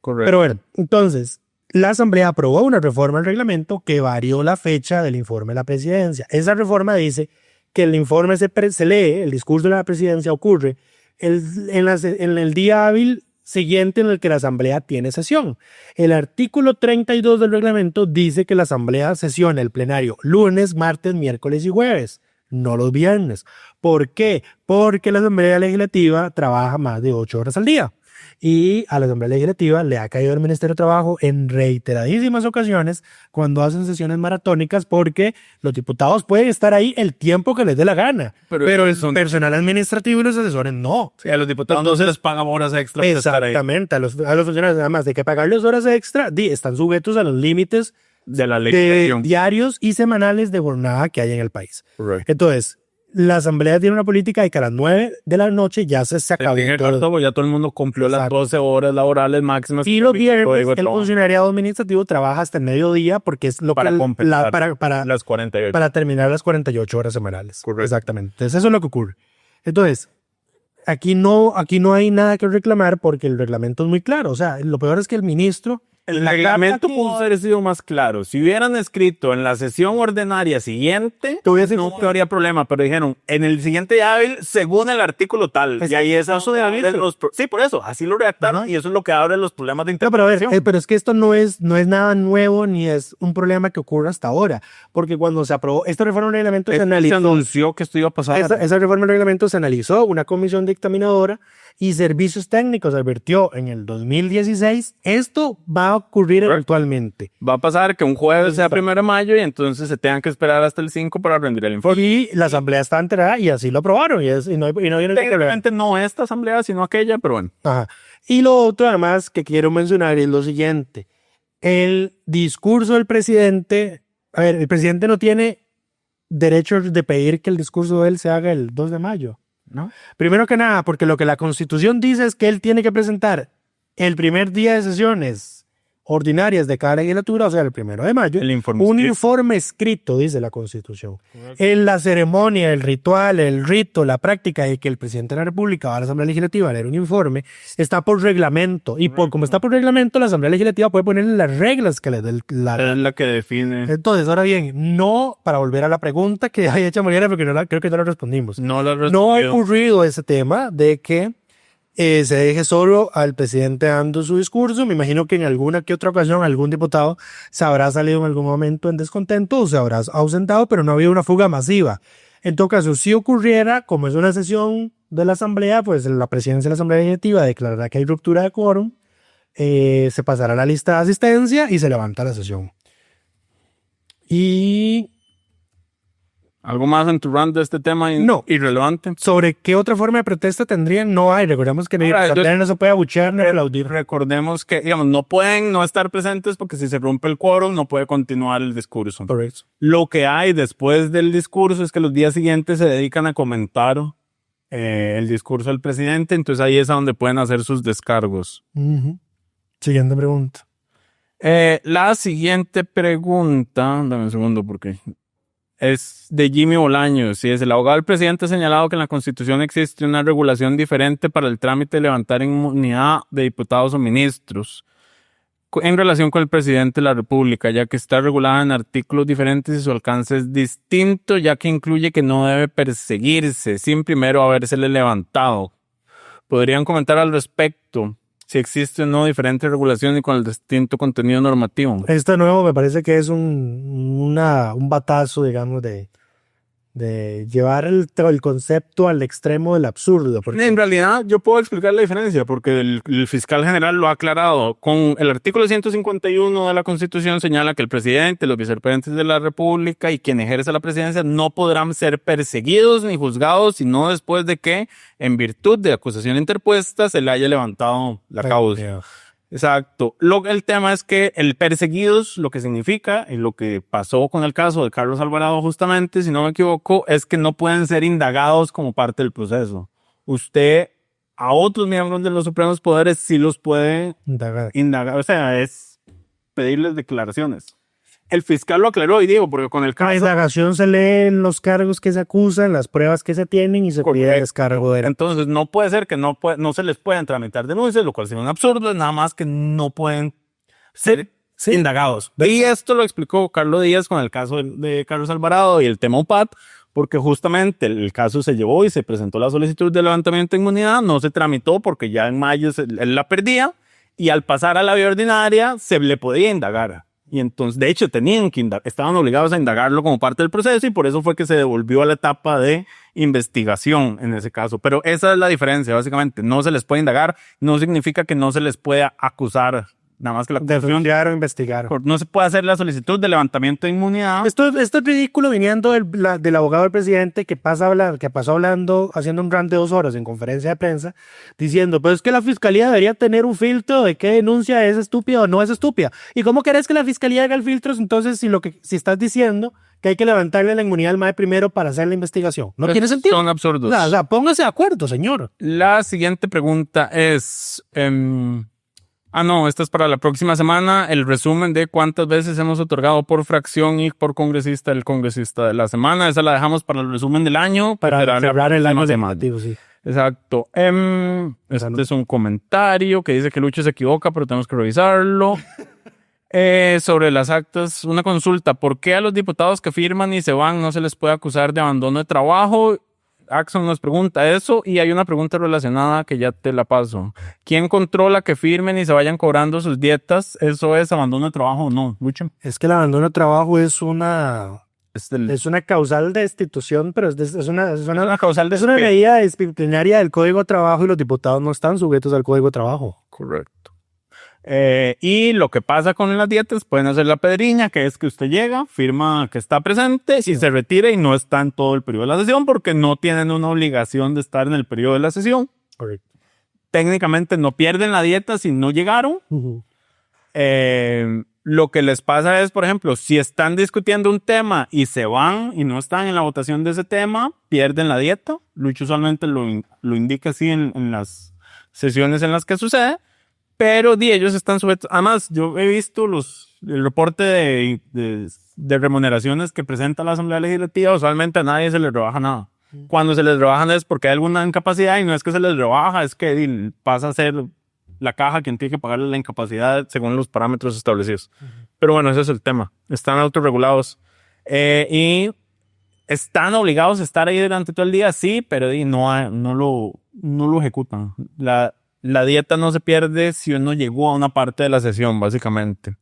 S11: Correcto.
S10: Pero bueno, entonces, la Asamblea aprobó una reforma al reglamento que varió la fecha del informe de la presidencia. Esa reforma dice que el informe se lee, el discurso de la presidencia ocurre en el día hábil siguiente en el que la Asamblea tiene sesión. El artículo 32 del reglamento dice que la Asamblea sesiona el plenario lunes, martes, miércoles y jueves, no los viernes. ¿Por qué? Porque la Asamblea Legislativa trabaja más de 8 horas al día. Y a la Asamblea Legislativa le ha caído el Ministerio de Trabajo en reiteradísimas ocasiones cuando hacen sesiones maratónicas porque los diputados pueden estar ahí el tiempo que les dé la gana. Pero el personal administrativo y los asesores no.
S11: Sí, a los diputados no se les pagan horas extra.
S10: Exactamente. A los funcionarios, además de que pagarles horas extra, están sujetos a los límites
S11: de la legislación
S10: diarios y semanales de jornada que hay en el país.
S11: Right.
S10: Entonces, la Asamblea tiene una política de que a las 9 de la noche ya se acabó.
S11: Ya todo el mundo cumplió las 12 horas laborales máximas.
S10: Y los viernes el funcionariado administrativo trabaja hasta el mediodía porque es lo
S11: para
S10: para
S11: las 48.
S10: Para terminar las 48 horas semanales.
S11: Correcto.
S10: Exactamente. Entonces, eso es lo que ocurre. Entonces, aquí no hay nada que reclamar porque el reglamento es muy claro. O sea, lo peor es que el ministro...
S11: El reglamento pudo haber sido más claro. Si hubieran escrito en la sesión ordinaria siguiente, no habría problema. Pero dijeron, en el siguiente hábil, según el artículo tal. Y ahí es eso de hábil. Sí, por eso. Así lo redactaron. Y eso es lo que abre los problemas de interpretación.
S10: Pero es que esto no es nada nuevo ni es un problema que ocurre hasta ahora. Porque cuando se aprobó esta reforma del reglamento se analizó.
S11: Se anunció que esto iba a pasar.
S10: Esa reforma del reglamento se analizó. Una comisión dictaminadora y Servicios Técnicos advirtió en el 2016, esto va a ocurrir eventualmente.
S11: Va a pasar que un jueves sea 1 de mayo y entonces se tengan que esperar hasta el 5 para rendir el informe.
S10: Y la asamblea está enterada y así lo aprobaron. Y no viene
S11: Técnicamente no esta asamblea, sino aquella, pero bueno.
S10: Ajá. Y lo otro, además, que quiero mencionar es lo siguiente. El discurso del presidente, a ver, el presidente no tiene derecho de pedir que el discurso de él se haga el 2 de mayo.
S11: ¿No?
S10: Primero que nada, porque lo que la Constitución dice es que él tiene que presentar el primer día de sesiones ordinarias de cada legislatura, o sea, el 1 de mayo, un informe escrito, dice la Constitución. En la ceremonia, el ritual, el rito, la práctica de que el presidente de la República va a la Asamblea Legislativa a leer un informe, está por reglamento. Y como está por reglamento, la Asamblea Legislativa puede ponerle las reglas que le dé
S11: Es la que define.
S10: Entonces, ahora bien, no, para volver a la pregunta que había hecho Mariana, porque creo que no la respondimos. No ha ocurrido ese tema de que se deje solo al presidente dando su discurso. Me imagino que en alguna que otra ocasión algún diputado se habrá salido en algún momento en descontento o se habrá ausentado, pero no ha habido una fuga masiva. En todo caso, si ocurriera, como es una sesión de la Asamblea, pues la presidencia de la Asamblea Legislativa declarará que hay ruptura de quórum, se pasará la lista de asistencia y se levanta la sesión. Y...
S11: ¿Algo más en tu rant de este tema irrelevante?
S10: ¿Sobre qué otra forma de protesta tendrían? No hay. Recordemos que no se puede abuchear ni aplaudir.
S11: Recordemos que, digamos, no pueden no estar presentes porque si se rompe el quórum no puede continuar el discurso.
S10: Correcto.
S11: Lo que hay después del discurso es que los días siguientes se dedican a comentar el discurso del presidente, entonces ahí es a donde pueden hacer sus descargos.
S10: Siguiente pregunta.
S11: La siguiente pregunta, dame un segundo porque... es de Jimmy Bolaños y es: el abogado del presidente ha señalado que en la Constitución existe una regulación diferente para el trámite de levantar inmunidad de diputados o ministros en relación con el presidente de la República, ya que está regulada en artículos diferentes y su alcance es distinto, ya que incluye que no debe perseguirse sin primero habérsele levantado. ¿Podrían comentar al respecto si existe o no diferente regulación y con el distinto contenido normativo?
S10: Este nuevo me parece que es un batazo, digamos, de llevar el concepto al extremo del absurdo. Porque...
S11: En realidad, yo puedo explicar la diferencia, porque el fiscal general lo ha aclarado. Con el artículo 151 de la Constitución señala que el presidente, los vicepresidentes de la República y quien ejerce la presidencia no podrán ser perseguidos ni juzgados, sino después de que, en virtud de acusación interpuesta, se le haya levantado la causa. Exacto. El tema es que el perseguidos, lo que significa, y lo que pasó con el caso de Carlos Alvarado justamente, si no me equivoco, es que no pueden ser indagados como parte del proceso. Usted a otros miembros de los supremos poderes sí los puede indagar. O sea, es pedirles declaraciones. El fiscal lo aclaró y digo, porque con el caso...
S10: La indagación se leen los cargos que se acusan, las pruebas que se tienen y se pide descargo de él.
S11: Entonces no puede ser que no se les puedan tramitar denuncias, lo cual sería un absurdo, es nada más que no pueden ser indagados. Y esto lo explicó Carlos Díaz con el caso de Carlos Alvarado y el tema UPAT, porque justamente el caso se llevó y se presentó la solicitud de levantamiento de inmunidad, no se tramitó porque ya en mayo él la perdía y al pasar a la vía ordinaria se le podía indagar. Y entonces, de hecho, estaban obligados a indagarlo como parte del proceso y por eso fue que se devolvió a la etapa de investigación en ese caso. Pero esa es la diferencia, básicamente. No se les puede indagar, no significa que no se les pueda acusar. Nada más que la
S10: denunciar o investigar.
S11: No se puede hacer la solicitud de levantamiento de inmunidad.
S10: Esto es ridículo viniendo del abogado del presidente que pasó hablando, haciendo un rant de 2 horas en conferencia de prensa, diciendo, pues es que la fiscalía debería tener un filtro de qué denuncia es estúpida o no es estúpida. ¿Y cómo querés que la fiscalía haga el filtro entonces si estás diciendo que hay que levantarle la inmunidad al MAE primero para hacer la investigación? No tiene sentido.
S11: Son absurdos.
S10: O sea, póngase de acuerdo, señor.
S11: La siguiente pregunta es... esta es para la próxima semana. El resumen de cuántas veces hemos otorgado por fracción y por congresista el congresista de la semana. Esa la dejamos para el resumen del año.
S10: Para cerrar el año legislativo, sí.
S11: Exacto. Este es un comentario que dice que Lucho se equivoca, pero tenemos que revisarlo. Sobre las actas, una consulta. ¿Por qué a los diputados que firman y se van no se les puede acusar de abandono de trabajo? Axon nos pregunta eso y hay una pregunta relacionada que ya te la paso. ¿Quién controla que firmen y se vayan cobrando sus dietas? ¿Eso es abandono de trabajo o no? Lucho.
S10: Es que el abandono de trabajo es una causal de destitución, pero es una
S11: causal de
S10: medida disciplinaria del Código de Trabajo y los diputados no están sujetos al Código de Trabajo.
S11: Correcto. Y lo que pasa con las dietas, pueden hacer la pedriña, que es que usted llega, firma que está presente y se retira y no está en todo el periodo de la sesión porque no tienen una obligación de estar en el periodo de la sesión.
S10: Correcto.
S11: Técnicamente no pierden la dieta si no llegaron. Lo que les pasa es, por ejemplo, si están discutiendo un tema y se van y no están en la votación de ese tema, pierden la dieta. Lucho usualmente lo indica así en las sesiones en las que sucede. Pero ellos están sujetos. Además, yo he visto el reporte de remuneraciones que presenta la Asamblea Legislativa. Usualmente a nadie se les rebaja nada. Cuando se les rebajan es porque hay alguna incapacidad y no es que se les rebaja, es que pasa a ser la caja quien tiene que pagarle la incapacidad según los parámetros establecidos. Pero bueno, ese es el tema. Están autorregulados. Y están obligados a estar ahí durante todo el día, sí, pero no lo ejecutan. La dieta no se pierde si uno llegó a una parte de la sesión, básicamente.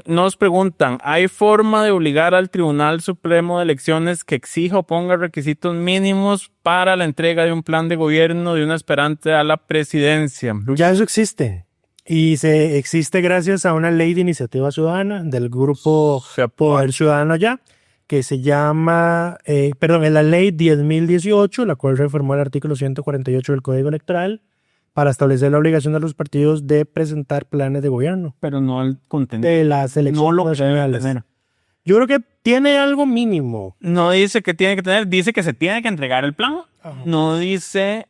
S11: Nos preguntan, ¿hay forma de obligar al Tribunal Supremo de Elecciones que exija o ponga requisitos mínimos para la entrega de un plan de gobierno de un aspirante a la presidencia?
S10: Ya eso existe. Y existe gracias a una ley de iniciativa ciudadana del grupo Poder Ciudadano allá, que se llama, es la ley 10.018, la cual reformó el artículo 148 del Código Electoral para establecer la obligación de los partidos de presentar planes de gobierno.
S11: Pero no el contenido.
S10: De las elecciones nacionales. Yo creo que tiene algo mínimo.
S11: No dice que tiene que tener, dice que se tiene que entregar el plan. Ajá. No dice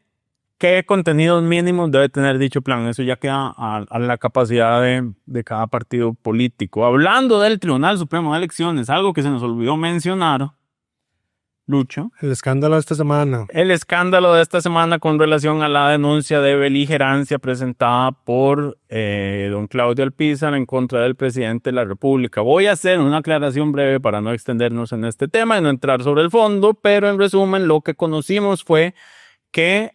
S11: qué contenidos mínimos debe tener dicho plan. Eso ya queda a la capacidad de cada partido político. Hablando del Tribunal Supremo de Elecciones, algo que se nos olvidó mencionar, Lucho.
S10: El escándalo de esta semana.
S11: El escándalo de esta semana con relación a la denuncia de beligerancia presentada por don Claudio Alpizar en contra del presidente de la República. Voy a hacer una aclaración breve para no extendernos en este tema y no entrar sobre el fondo, pero en resumen lo que conocimos fue que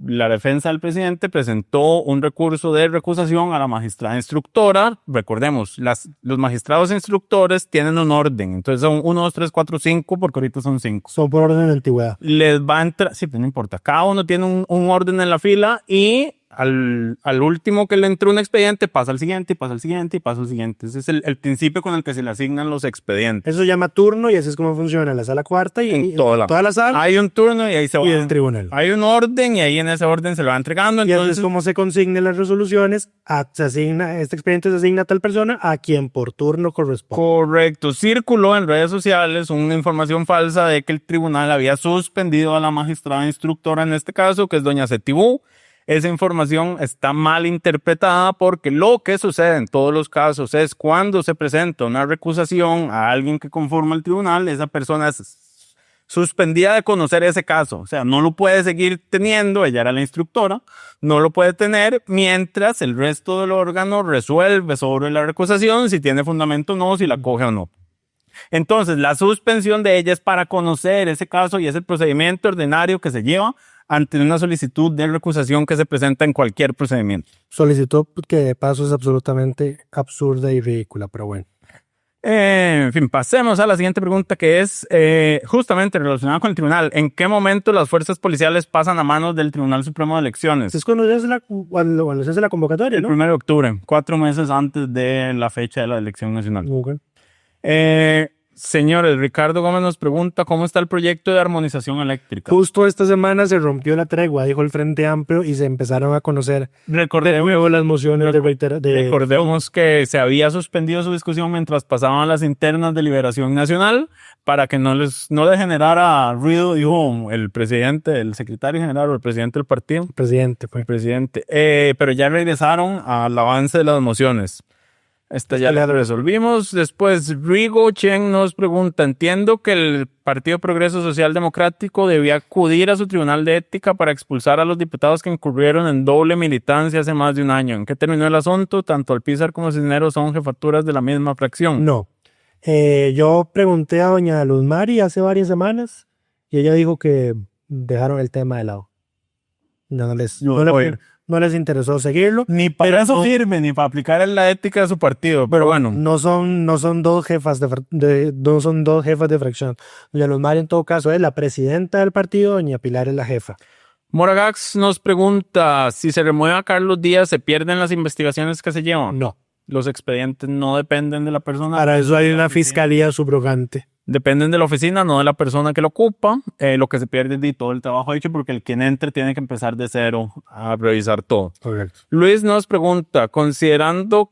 S11: la defensa del presidente presentó un recurso de recusación a la magistrada instructora. Recordemos, los magistrados instructores tienen un orden. Entonces son 1, 2, 3, 4, 5, porque ahorita son 5.
S10: Son por orden de antigüedad.
S11: Les va a entrar, sí, pues no importa. Cada uno tiene un orden en la fila y al último que le entró un expediente pasa al siguiente y pasa al siguiente y pasa al siguiente. Ese es el principio con el que se le asignan los expedientes.
S10: Eso se llama turno y así es como funciona en la sala cuarta y
S11: en toda la sala. Hay un turno y ahí se va.
S10: Y el tribunal.
S11: Hay un orden y ahí en ese orden se lo va entregando.
S10: Entonces, y así es como se consignan las resoluciones. Este expediente se asigna a tal persona a quien por turno corresponde.
S11: Correcto. Circuló en redes sociales una información falsa de que el tribunal había suspendido a la magistrada instructora en este caso, que es doña Cetibú. Esa información está mal interpretada porque lo que sucede en todos los casos es cuando se presenta una recusación a alguien que conforma el tribunal, esa persona es suspendida de conocer ese caso. O sea, no lo puede seguir teniendo, ella era la instructora, no lo puede tener mientras el resto del órgano resuelve sobre la recusación, si tiene fundamento o no, si la coge o no. Entonces, la suspensión de ella es para conocer ese caso y es el procedimiento ordinario que se lleva ante una solicitud de recusación que se presenta en cualquier procedimiento.
S10: Solicitud que de paso es absolutamente absurda y ridícula, pero bueno.
S11: En fin, pasemos a la siguiente pregunta, que es justamente relacionada con el tribunal. ¿En qué momento las fuerzas policiales pasan a manos del Tribunal Supremo de Elecciones?
S10: Es cuando se hace la convocatoria, ¿no?
S11: El 1 de octubre, 4 meses antes de la fecha de la elección nacional.
S10: Okay.
S11: Señores, Ricardo Gómez nos pregunta cómo está el proyecto de armonización eléctrica.
S10: Justo esta semana se rompió la tregua, dijo el Frente Amplio, y se empezaron a conocer de nuevo las mociones
S11: Recordemos que se había suspendido su discusión mientras pasaban las internas de Liberación Nacional para que no le generara ruido, dijo el presidente, el secretario general o el presidente del partido. Presidente. Pero ya regresaron al avance de las mociones. Esta ya la resolvimos. Después, Rigo Chen nos pregunta, entiendo que el Partido Progreso Social Democrático debía acudir a su tribunal de ética para expulsar a los diputados que incurrieron en doble militancia hace más de un año. ¿En qué terminó el asunto? Tanto Alpizar como Cisneros son jefaturas de la misma fracción.
S10: No. Yo pregunté a doña Luz Mari hace varias semanas y ella dijo que dejaron el tema de lado. No les interesó seguirlo.
S11: Ni para eso firme, ni para aplicar en la ética de su partido. Pero bueno.
S10: No son dos jefas no son dos jefas de fracción. Doña Luz Mari en todo caso es la presidenta del partido, doña Pilar es la jefa.
S11: Moragax nos pregunta, si se remueve a Carlos Díaz, ¿se pierden las investigaciones que se llevan?
S10: No.
S11: Los expedientes no dependen de la persona.
S10: Para eso hay una fiscalía subrogante.
S11: Dependen de la oficina, no de la persona que lo ocupa. Lo que se pierde es de todo el trabajo hecho porque el quien entre tiene que empezar de cero a revisar todo.
S10: Correcto.
S11: Luis nos pregunta, considerando,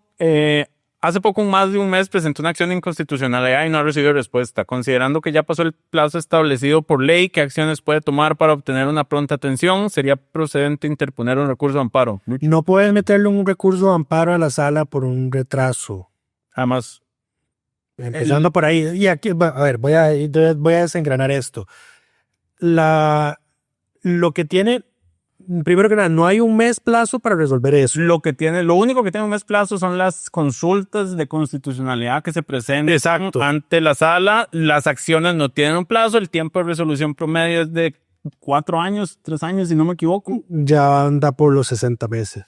S11: hace poco, más de un mes, presentó una acción de inconstitucionalidad y no ha recibido respuesta. Considerando que ya pasó el plazo establecido por ley, ¿qué acciones puede tomar para obtener una pronta atención? ¿Sería procedente interponer un recurso de amparo?
S10: No puedes meterle un recurso de amparo a la sala por un retraso.
S11: Además,
S10: Empezando por ahí. Y aquí, a ver, voy a desengranar esto. Lo que tiene, primero que nada, no hay un mes plazo para resolver eso.
S11: lo único que tiene un mes plazo son las consultas de constitucionalidad que se presentan
S10: Exacto.
S11: ante la sala. Las acciones no tienen un plazo. El tiempo de resolución promedio es de 4 años, 3 años, si no me equivoco.
S10: Ya anda por los 60 meses.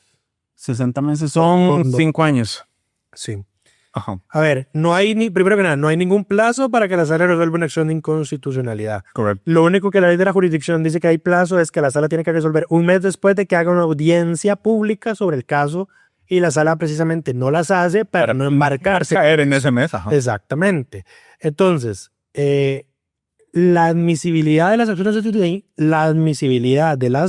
S11: 60 meses son 5 años.
S10: Sí.
S11: Ajá.
S10: A ver, primero que nada, no hay ningún plazo para que la sala resuelva una acción de inconstitucionalidad.
S11: Correcto.
S10: Lo único que la ley de la jurisdicción dice que hay plazo es que la sala tiene que resolver un mes después de que haga una audiencia pública sobre el caso y la sala precisamente no las hace para no embarcarse.
S11: Caer en ese mes. Ajá.
S10: Exactamente. Entonces, la admisibilidad de las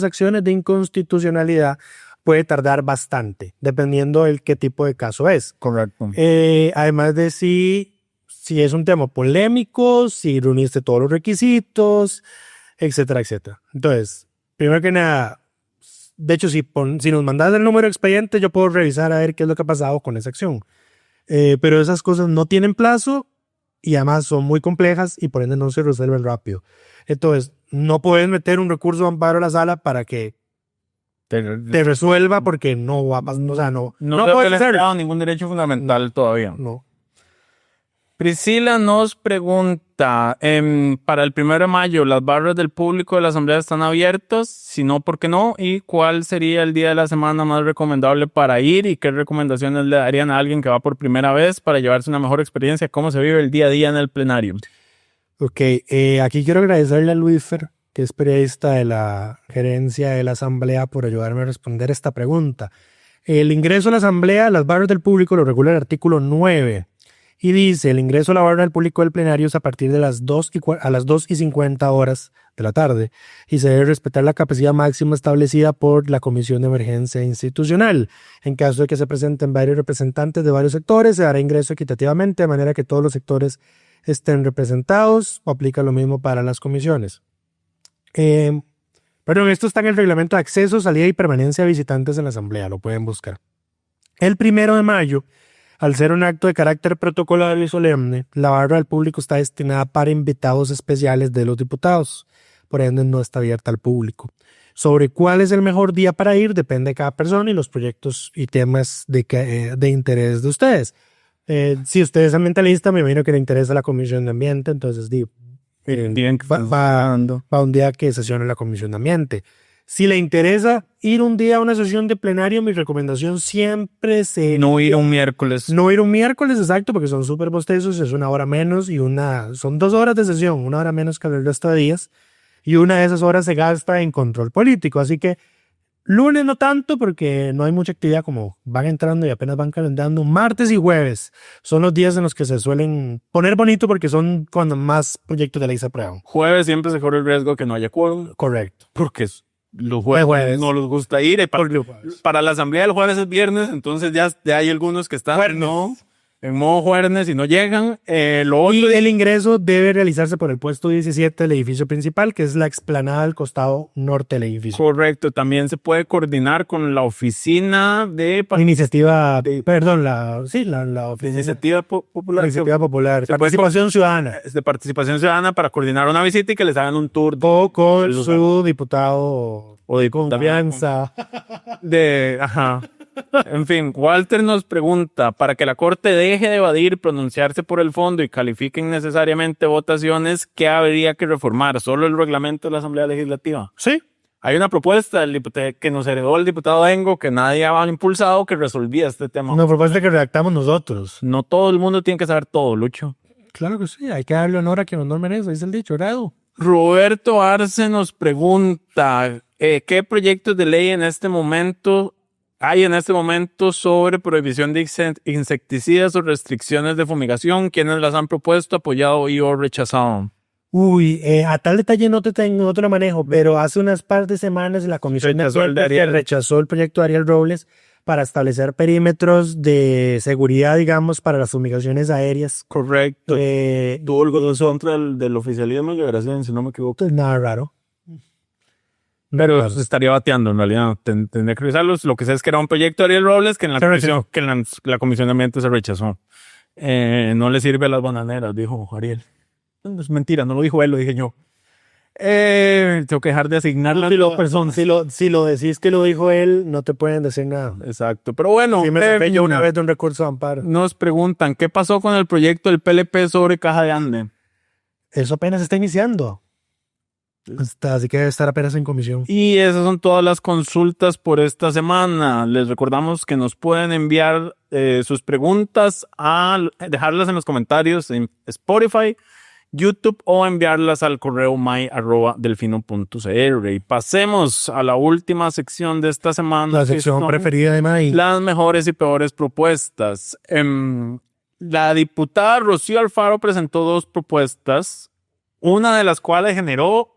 S10: acciones de inconstitucionalidad puede tardar bastante, dependiendo del qué tipo de caso es.
S11: Correcto.
S10: Además de si es un tema polémico, si reuniste todos los requisitos, etcétera, etcétera. Entonces, primero que nada, de hecho, si nos mandas el número de expediente, yo puedo revisar a ver qué es lo que ha pasado con esa acción. Pero esas cosas no tienen plazo y además son muy complejas y por ende no se resuelven rápido. Entonces, no puedes meter un recurso de amparo a la sala para que te resuelva porque no va a pasar, o sea, no puedes hacerlo.
S11: Ningún derecho fundamental todavía.
S10: No.
S11: Priscila nos pregunta, para el 1 de mayo, ¿las barras del público de la asamblea están abiertas? Si no, ¿por qué no? ¿Y cuál sería el día de la semana más recomendable para ir? ¿Y qué recomendaciones le darían a alguien que va por primera vez para llevarse una mejor experiencia? ¿Cómo se vive el día a día en el plenario?
S10: Ok, aquí quiero agradecerle a Luisfer, que es periodista de la gerencia de la asamblea, por ayudarme a responder esta pregunta. El ingreso a la asamblea, las barras del público, lo regula el artículo 9 y dice: el ingreso a la barra del público del plenario es a partir de las 2:50 horas de la tarde y se debe respetar la capacidad máxima establecida por la Comisión de Emergencia Institucional. En caso de que se presenten varios representantes de varios sectores, se dará ingreso equitativamente de manera que todos los sectores estén representados. Aplica lo mismo para las comisiones. Esto está en el reglamento de acceso, salida y permanencia de visitantes en la asamblea, lo pueden buscar. El 1 de mayo, al ser un acto de carácter protocolario y solemne, la barra del público está destinada para invitados especiales de los diputados, por ende no está abierta al público. Sobre cuál es el mejor día para ir depende de cada persona y los proyectos y temas de interés de ustedes. Si usted es ambientalista, me imagino que le interesa la Comisión de Ambiente, entonces va un día que sesione la Comisión de Ambiente. Si le interesa ir un día a una sesión de plenario, mi recomendación siempre sería
S11: no ir un miércoles.
S10: No ir un miércoles, exacto, porque son súper bostezos, es una hora menos son 2 horas de sesión, 1 hora menos que el resto de días, y una de esas horas se gasta en control político. Así que lunes no tanto, porque no hay mucha actividad, como van entrando y apenas van calentando. Martes y jueves son los días en los que se suelen poner bonito porque son cuando más proyectos de ley se aprueban.
S11: Jueves siempre se corre el riesgo que no haya quórum.
S10: Correcto.
S11: Porque los jueves no les gusta ir. Para la asamblea el jueves es viernes, entonces ya hay algunos que están en modo jueves y no llegan. Y
S10: el ingreso debe realizarse por el puesto 17 del edificio principal, que es la explanada del costado norte del edificio.
S11: Correcto. También se puede coordinar con la oficina de...
S10: Iniciativa
S11: popular.
S10: Iniciativa popular. Participación ciudadana.
S11: De participación ciudadana para coordinar una visita y que les hagan un tour.
S10: O con su diputado o de confianza.
S11: Ajá. En fin, Walter nos pregunta, para que la Corte deje de evadir, pronunciarse por el fondo y califiquen necesariamente votaciones, ¿qué habría que reformar? ¿Solo el reglamento de la Asamblea Legislativa?
S10: Sí.
S11: Hay una propuesta que nos heredó el diputado Engo, que nadie ha impulsado, que resolvía este tema.
S10: Una propuesta que redactamos nosotros.
S11: No todo el mundo tiene que saber todo, Lucho.
S10: Claro que sí, hay que darle honor a quien honor merece, dice el dicho, Rado.
S11: Roberto Arce nos pregunta, ¿Qué proyectos de ley hay en este momento sobre prohibición de insecticidas o restricciones de fumigación? ¿Quiénes las han propuesto, apoyado y o rechazado?
S10: Uy, a tal detalle no te lo manejo, pero hace unas par de semanas la Comisión de Ambiente rechazó el proyecto de Ariel Robles para establecer perímetros de seguridad, digamos, para las fumigaciones aéreas.
S11: Correcto. Tuvo el gozo contra del oficialismo y liberación, si no me equivoco.
S10: Nada raro.
S11: Pero se estaría bateando, en realidad. Tendría que revisarlos. Lo que sé es que era un proyecto de Ariel Robles que en la Comisión de Ambiente se rechazó. No le sirve a las bananeras, dijo Ariel. No es mentira, no lo dijo él, lo dije yo. Tengo que dejar de asignarle a las personas.
S10: Si lo decís que lo dijo él, no te pueden decir nada.
S11: Exacto. Pero bueno,
S10: Sí, me saqué yo una vez de un recurso de amparo.
S11: nos preguntan, ¿qué pasó con el proyecto del PLP sobre Caja de Ande?
S10: Eso apenas está iniciando. Así que debe estar apenas en comisión.
S11: Y esas son todas las consultas por esta semana. Les recordamos que nos pueden enviar sus preguntas dejarlas en los comentarios en Spotify, YouTube o enviarlas al correo my@delfino.cr. Y pasemos a la última sección de esta semana.
S10: La sección preferida de May.
S11: Las mejores y peores propuestas. La diputada Rocío Alfaro presentó 2 propuestas, una de las cuales generó,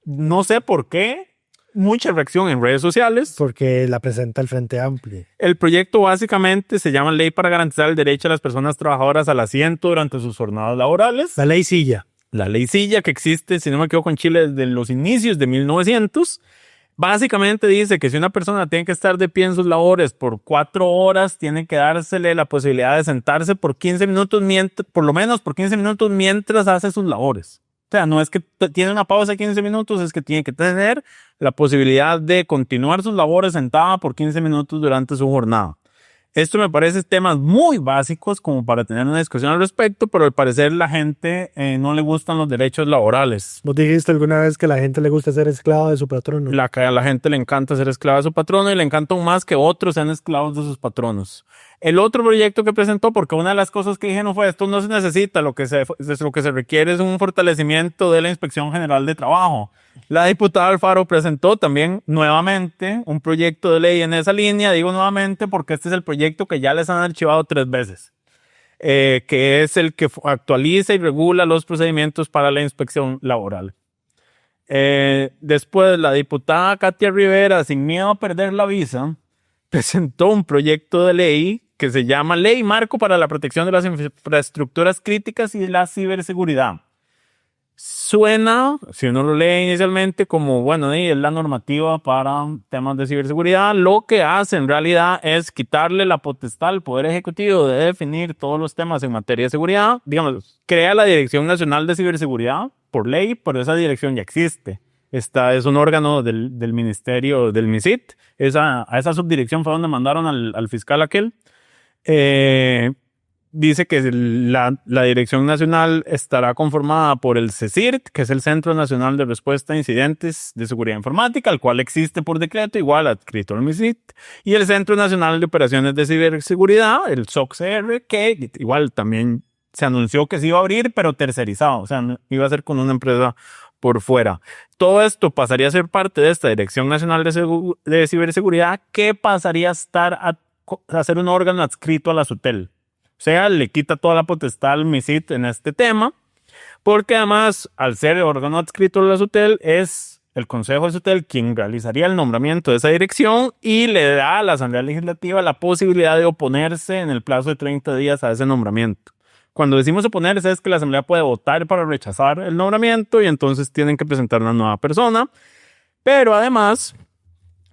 S11: no sé por qué, mucha reacción en redes sociales.
S10: Porque la presenta el Frente Amplio.
S11: El proyecto básicamente se llama Ley para garantizar el derecho a las personas trabajadoras al asiento durante sus jornadas laborales.
S10: La ley Silla.
S11: La ley Silla, que existe, si no me equivoco, en Chile desde los inicios de 1900. Básicamente dice que si una persona tiene que estar de pie en sus labores por 4 horas, tiene que dársele la posibilidad de sentarse por 15 minutos, por lo menos por 15 minutos mientras hace sus labores. O sea, no es que tiene una pausa de 15 minutos, es que tiene que tener la posibilidad de continuar sus labores sentada por 15 minutos durante su jornada. Esto me parece temas muy básicos como para tener una discusión al respecto, pero al parecer la gente no le gustan los derechos laborales.
S10: ¿Vos dijiste alguna vez que a la gente le gusta ser esclavo de su patrono?
S11: A la gente le encanta ser esclava de su patrono y le encanta aún más que otros sean esclavos de sus patronos. El otro proyecto que presentó, porque una de las cosas que dije no fue esto no se necesita, lo que se requiere es un fortalecimiento de la Inspección General de Trabajo. La diputada Alfaro presentó también nuevamente un proyecto de ley en esa línea. Digo nuevamente porque este es el proyecto que ya les han archivado 3 veces, que es el que actualiza y regula los procedimientos para la inspección laboral. Después, la diputada Katia Rivera, sin miedo a perder la visa, presentó un proyecto de ley que se llama Ley Marco para la Protección de las Infraestructuras Críticas y la Ciberseguridad. Suena, si uno lo lee inicialmente, como, bueno, es la normativa para temas de ciberseguridad. Lo que hace en realidad es quitarle la potestad al Poder Ejecutivo de definir todos los temas en materia de seguridad. Digamos, crea la Dirección Nacional de Ciberseguridad por ley, pero esa dirección ya existe. Esta es un órgano del ministerio, del MISIT. A esa subdirección fue donde mandaron al fiscal aquel. Dice que la Dirección Nacional estará conformada por el CECIRT, que es el Centro Nacional de Respuesta a Incidentes de Seguridad Informática, el cual existe por decreto, igual adscrito al MISIT, y el Centro Nacional de Operaciones de Ciberseguridad, el SOCCR, que igual también se anunció que se iba a abrir, pero tercerizado, o sea, iba a ser con una empresa por fuera. Todo esto pasaría a ser parte de esta Dirección Nacional de Ciberseguridad, que pasaría a ser un órgano adscrito a la SUTEL. O sea, le quita toda la potestad al MISIT en este tema, porque además, al ser el órgano adscrito a la SUTEL, es el Consejo de SUTEL quien realizaría el nombramiento de esa dirección y le da a la Asamblea Legislativa la posibilidad de oponerse en el plazo de 30 días a ese nombramiento. Cuando decimos oponerse es que la Asamblea puede votar para rechazar el nombramiento y entonces tienen que presentar una nueva persona. Pero además,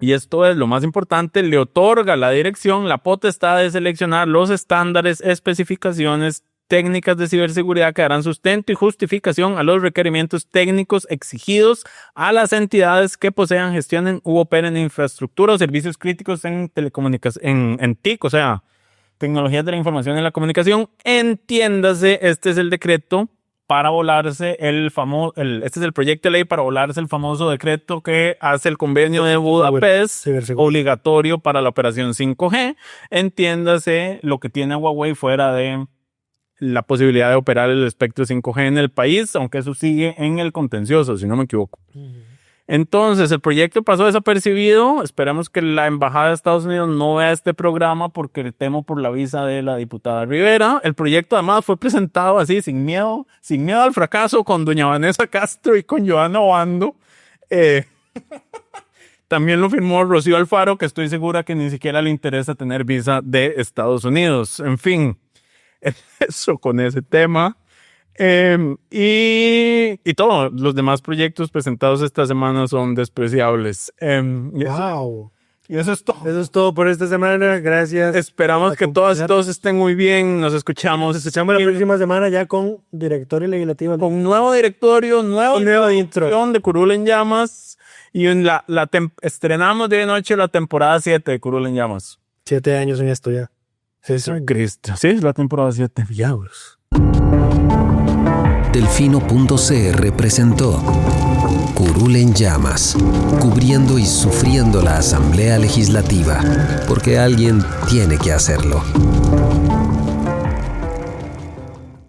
S11: y esto es lo más importante, le otorga a la dirección la potestad de seleccionar los estándares, especificaciones, técnicas de ciberseguridad que darán sustento y justificación a los requerimientos técnicos exigidos a las entidades que posean, gestionen u operen infraestructura o servicios críticos en telecomunicación, en TIC, o sea, tecnologías de la información y la comunicación. Entiéndase, este es el decreto para volarse este es el proyecto de ley para volarse el famoso decreto que hace el convenio de Budapest obligatorio para la operación 5G. Entiéndase lo que tiene Huawei fuera de la posibilidad de operar el espectro 5G en el país, aunque eso sigue en el contencioso, si no me equivoco. Entonces, el proyecto pasó desapercibido. Esperamos que la Embajada de Estados Unidos no vea este programa porque temo por la visa de la diputada Rivera. El proyecto además fue presentado así, sin miedo al fracaso, con doña Vanessa Castro y con Joana Obando. También lo firmó Rocío Alfaro, que estoy segura que ni siquiera le interesa tener visa de Estados Unidos. En fin, eso con ese tema. Y todos los demás proyectos presentados esta semana son despreciables.
S10: Wow.
S11: Y eso es todo.
S10: Eso es todo por esta semana. Gracias.
S11: Esperamos que todas y todos estén muy bien. Nos escuchamos.
S10: Nos escuchamos la próxima semana ya con directorio legislativo.
S11: Con nuevo directorio,
S10: nuevo intro
S11: de Curul en Llamas. Y estrenamos de noche la temporada 7 de Curul en Llamas.
S10: 7 años en esto ya.
S11: Cristo. Sí, es la temporada 7.
S10: Diablos.
S9: Delfino.cr presentó Curul en Llamas, cubriendo y sufriendo la Asamblea Legislativa, porque alguien tiene que hacerlo.